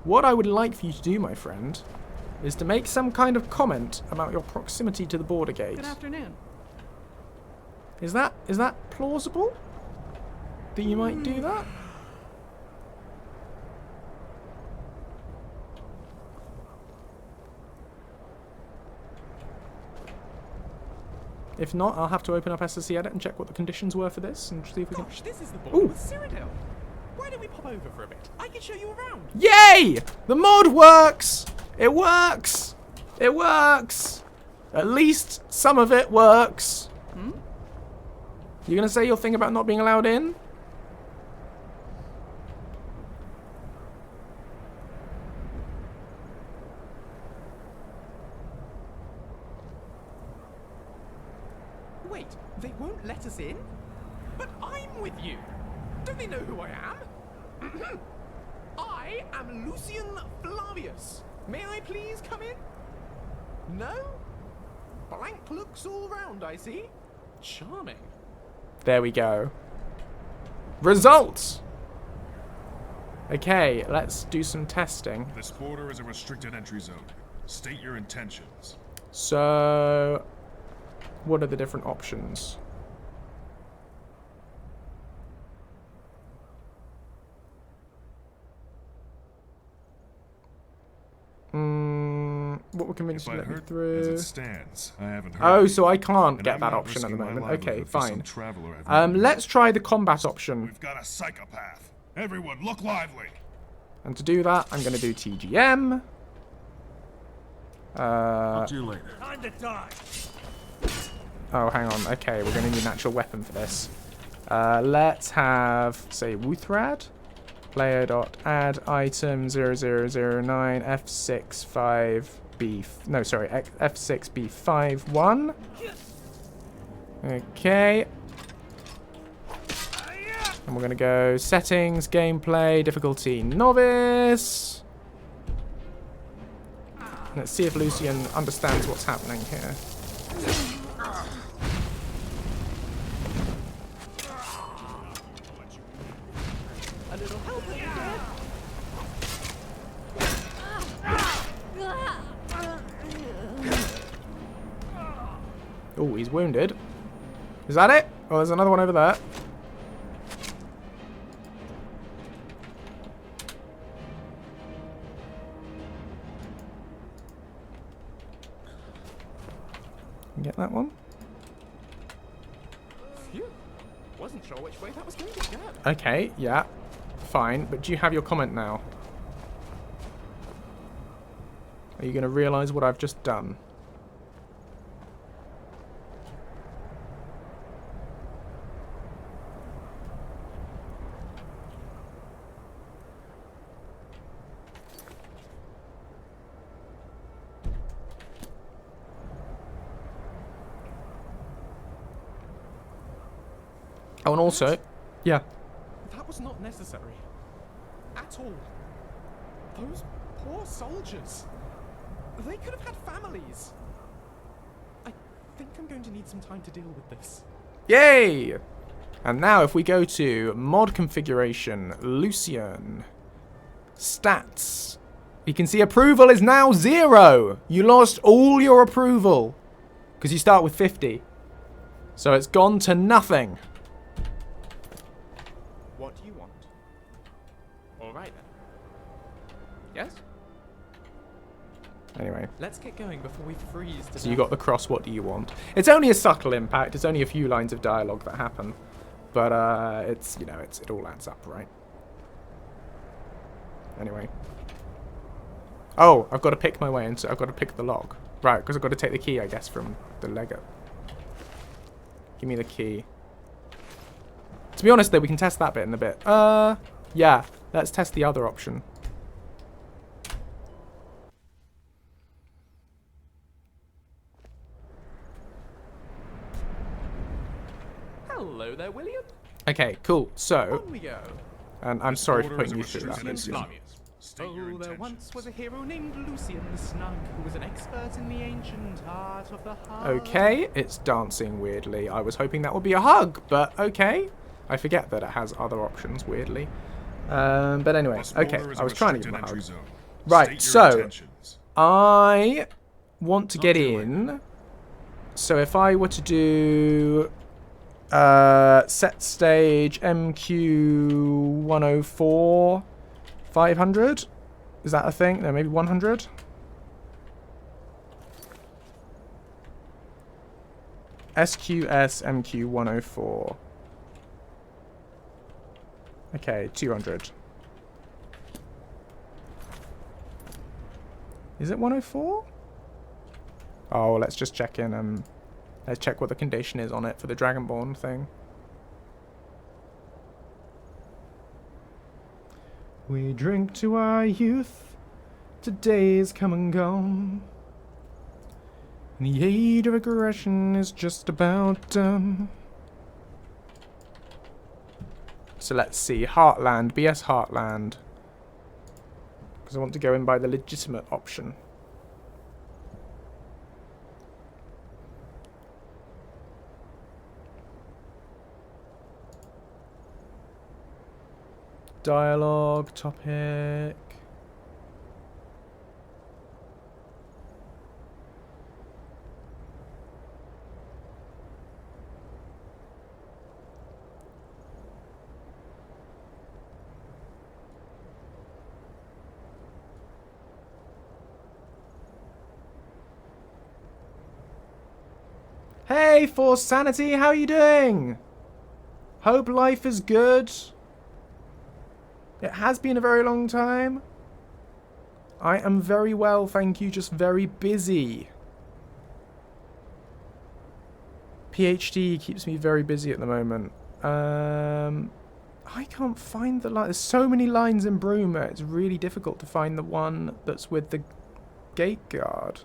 What I would like for you to do, my friend, is to make some kind of comment about your proximity to the border gate. Good afternoon. Is that plausible? That you might do that? If not, I'll have to open up SSC Edit and check what the conditions were for this and see if we can... Gosh, this is the border Ooh. with Cyrodiil. Why don't we pop over for a bit? I can show you around. Yay! The mod works! It works! It works! At least some of it works. You gonna say your thing about not being allowed in? Wait, they won't let us in? But I'm with you. Don't they know who I am? I am Lucien Flavius. May I please come in? No? Blank looks all round, I see. Charming. There we go. Results! Okay, let's do some testing. This border is a restricted entry zone. State your intentions. So, what are the different options? What would convince you to let me As through? it stands, I haven't heard. Oh, so I can't and get I'm that not option at the risking my moment. Okay, livelihood for some fine. traveler I've never Let's try the combat option. We've got a psychopath. Everyone, look lively. And to do that, I'm going to do TGM. Talk to you later. Time to die. Oh, hang on. Okay, we're going to need an actual weapon for this. Let's have, say, Wuthrad. Player.add item 0009 F65B. No, sorry, F6B51. Okay. And we're going to go settings, gameplay, difficulty, novice. Let's see if Lucien understands what's happening here. A little help in there. Oh, he's wounded. Is that it? Oh, there's another one over there. Get that one? Phew. Wasn't sure which way that was going to go. Okay, yeah. Fine, but do you have your comment now? Are you going to realise what I've just done? Oh, and also, yeah. That was not necessary. At all. Those poor soldiers. They could have had families. I think I'm going to need some time to deal with this. Yay! And now if we go to mod configuration, Lucien, stats, you can see approval is now 0. You lost all your approval because you start with 50. So it's gone to nothing. What do you want? All right then. Yes? Anyway, Let's get going before we freeze to so you got the cross, what do you want? It's only a subtle impact. It's only a few lines of dialogue that happen. But it's, you know, it all adds up, right? Anyway. Oh, I've got to pick my way into, I've got to pick the lock. Right, because I've got to take the key, I guess, from the Lego. Give me the key. To be honest, though, we can test that bit in a bit. Yeah, let's test the other option. Hello there, William. Okay, cool. So, On we go. and I'm sorry for Border is putting a you through that. restricted Lucien. entry zone. State your Oh, there intentions. once was a hero named Lucien the Snug, who was an expert in the ancient art of the hug. Okay, it's dancing weirdly. I was hoping that would be a hug, but okay. I forget that it has other options, weirdly. But anyway, This okay, border is I a was trying to give restricted him a entry hug. zone. Right, State your so intentions. I want to get Not too late. in. So if I were to do set stage MQ 104 500, is that a thing? No, maybe 100. SQS MQ 104. Okay, 200. Is it 104? Oh, let's just check in. Let's check what the condition is on it for the Dragonborn thing. We drink to our youth. Today's come and gone. And the age of aggression is just about done. So let's see. Heartland. BS Heartland. Because I want to go in by the legitimate option. Dialogue, topic. Hey, Force Sanity, how are you doing? Hope life is good. It has been a very long time. I am very well, thank you, just very busy. PhD keeps me very busy at the moment. I can't find the line. There's so many lines in Bruma, it's really difficult to find the one that's with the gate guard.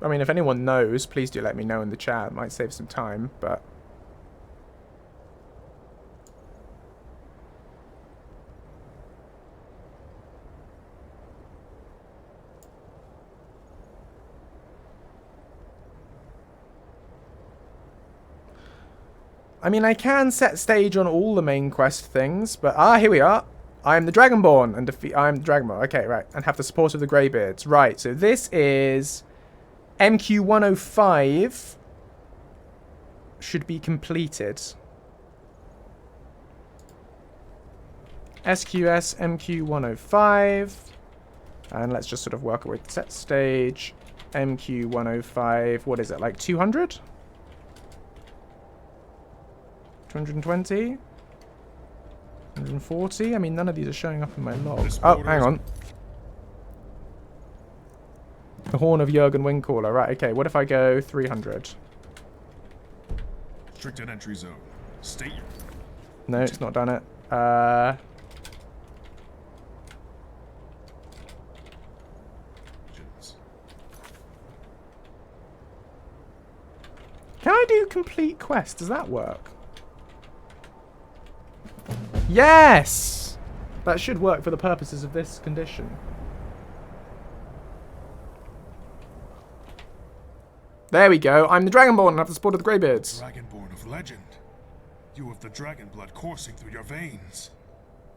I mean, if anyone knows, please do let me know in the chat. It might save some time, but... I mean, I can set stage on all the main quest things, but... Ah, here we are. I am the Dragonborn, and I am the Dragonborn. Okay, right. And have the support of the Greybeards. Right, so this is... MQ 105 should be completed. SQS MQ 105. And let's just sort of work with set stage. MQ 105. What is it, like 200? 220? 140? I mean, none of these are showing up in my logs. Oh, hang on. The Horn of Jurgen Windcaller. Right, okay. What if I go 300? Restricted entry zone. State your... No, it's not done it. Can I do complete quest? Does that work? Yes! That should work for the purposes of this condition. There we go. I'm the Dragonborn and have the support of the Greybeards. Dragonborn of legend. You have the dragon blood coursing through your veins.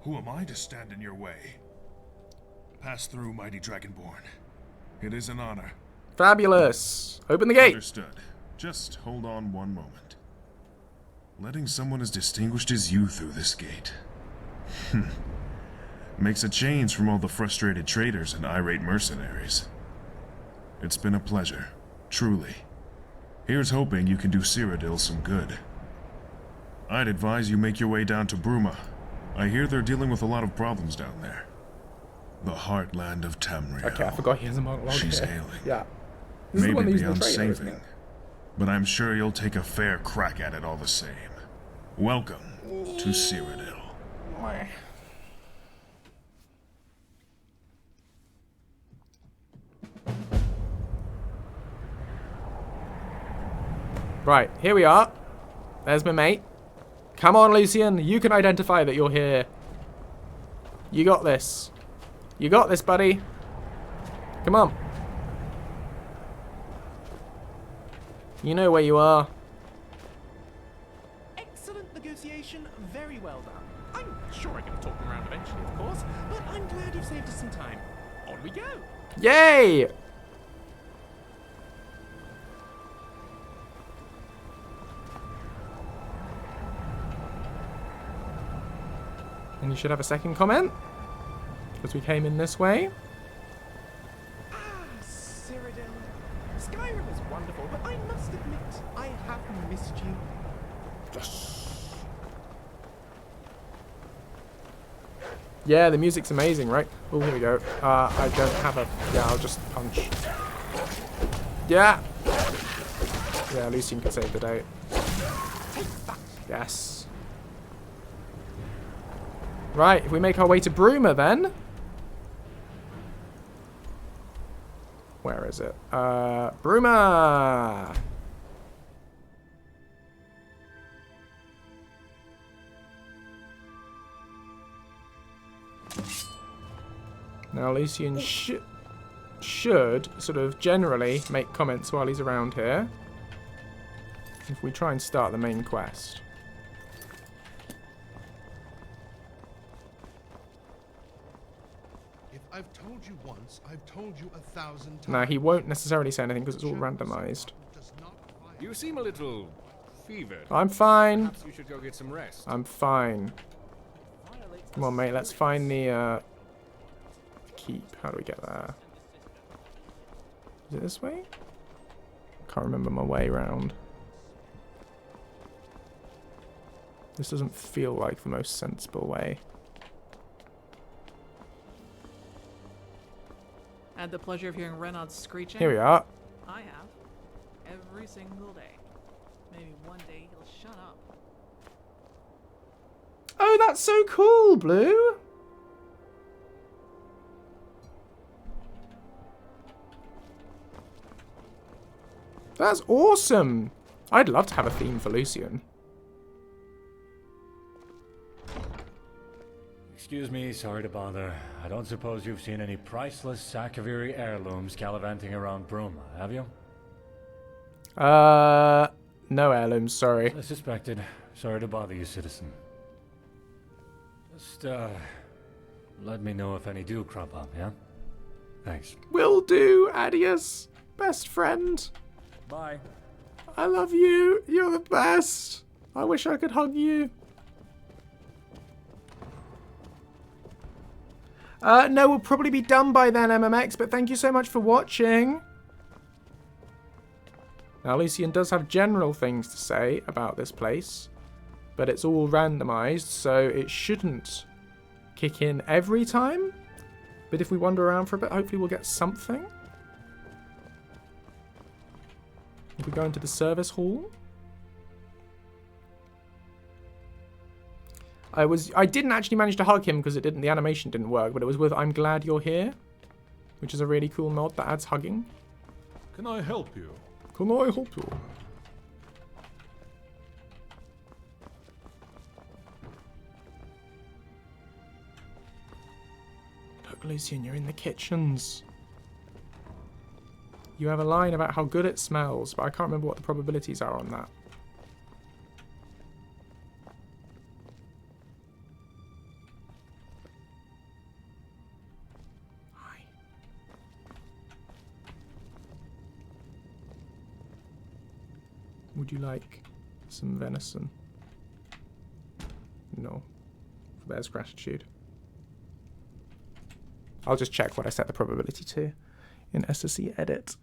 Who am I to stand in your way? Pass through, mighty Dragonborn. It is an honor. Fabulous. Open the gate. Understood. Just hold on one moment. Letting someone as distinguished as you through this gate. Makes a change from all the frustrated traders and irate mercenaries. It's been a pleasure. Truly. Here's hoping you can do Cyrodiil some good. I'd advise you make your way down to Bruma. I hear they're dealing with a lot of problems down there. The heartland of Tamriel. Okay, I forgot he has a monologue She's here. ailing. Yeah. This is the one Maybe that used beyond the trailer, isn't saving. it? But I'm sure you'll take a fair crack at it all the same. Welcome to Cyrodiil. Right, here we are. There's my mate. Come on, Lucien. You can identify that you're here. You got this. You got this, buddy. Come on. You know where you are. Excellent negotiation, very well done. I'm sure I can talk them around eventually, of course, but I'm glad you've saved us some time. On we go! Yay! And you should have a second comment. Because we came in this way. Ah, Cyrodiil. Skyrim is wonderful, but I must admit, I have missed you. Yeah, the music's amazing, right? Oh, here we go. I don't have a... Yeah, I'll just punch. Yeah! Yeah, Lucien could save the day. Yes. Right, if we make our way to Bruma then... Where is it? Bruma! Now Lucien should sort of generally make comments while he's around here. If we try and start the main quest. If I've told you once, I've told you 1,000 times. Now he won't necessarily say anything because it's all randomized. You seem a little fevered. I'm fine. Perhaps you should go get some rest. I'm fine. Come on, mate. Let's find the keep. How do we get there? Is it this way? Can't remember my way around. This doesn't feel like the most sensible way. Had the pleasure of hearing Renaud's screeching. Here we are. I have. Every single day. Maybe one day he'll shut up. Oh, that's so cool, Blue. That's awesome. I'd love to have a theme for Lucien. Excuse me, sorry to bother. I don't suppose you've seen any priceless Sakaviri heirlooms gallivanting around Bruma, have you? No heirlooms, sorry. I suspected. Sorry to bother you, citizen. Just, let me know if any do crop up, yeah? Thanks. Will do, Adius. Best friend. Bye. I love you. You're the best. I wish I could hug you. No, we'll probably be done by then, MMX, but thank you so much for watching. Now, Lucien does have general things to say about this place, but it's all randomized, so it shouldn't kick in every time. But if we wander around for a bit, hopefully we'll get something. If we go into the service hall. I didn't actually manage to hug him because the animation didn't work, but it was with I'm Glad You're Here, which is a really cool mod that adds hugging. Can I help you? Can I help you? Look, Lucien, you're in the kitchens. You have a line about how good it smells, but I can't remember what the probabilities are on that. Hi. Would you like some venison? No. There's gratitude. I'll just check what I set the probability to in SSE edit.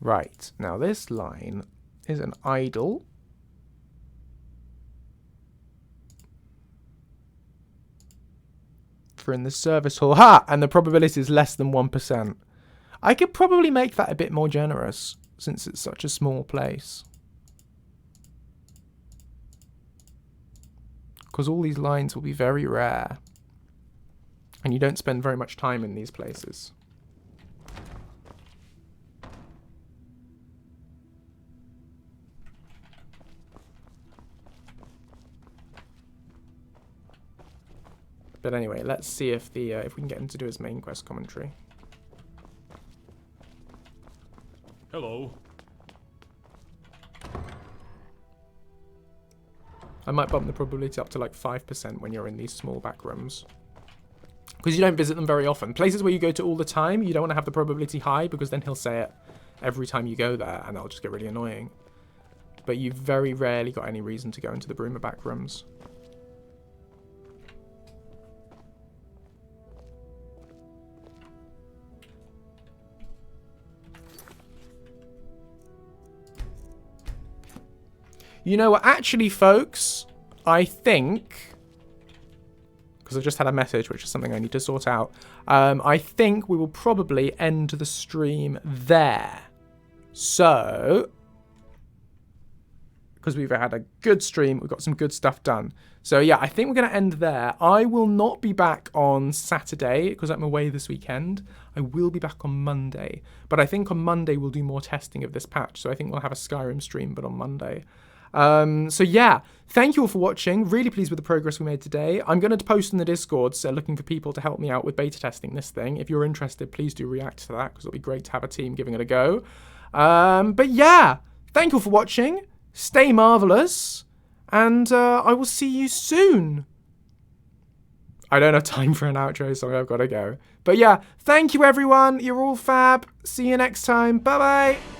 Right, now this line is an idle. For in the service hall. Ha! And the probability is less than 1%. I could probably make that a bit more generous, since it's such a small place. Because all these lines will be very rare. And you don't spend very much time in these places. But anyway, let's see if the if we can get him to do his main quest commentary. Hello. I might bump the probability up to like 5% when you're in these small back rooms. Because you don't visit them very often. Places where you go to all the time, you don't want to have the probability high because then he'll say it every time you go there and that'll just get really annoying. But you've very rarely got any reason to go into the Bruma back rooms. You know what, actually, folks, I think, because I just had a message, which is something I need to sort out, I think we will probably end the stream there. So, because we've had a good stream, we've got some good stuff done. So, yeah, I think we're going to end there. I will not be back on Saturday, because I'm away this weekend. I will be back on Monday. But I think on Monday we'll do more testing of this patch. So I think we'll have a Skyrim stream, but on Monday. So yeah, thank you all for watching. Really pleased with the progress we made today. I'm going to post in the Discord, so looking for people to help me out with beta testing this thing. If you're interested, please do react to that, because it'll be great to have a team giving it a go. But yeah, thank you all for watching. Stay marvelous, and I will see you soon. I don't have time for an outro, so I've got to go. But yeah, thank you everyone. You're all fab. See you next time. Bye-bye.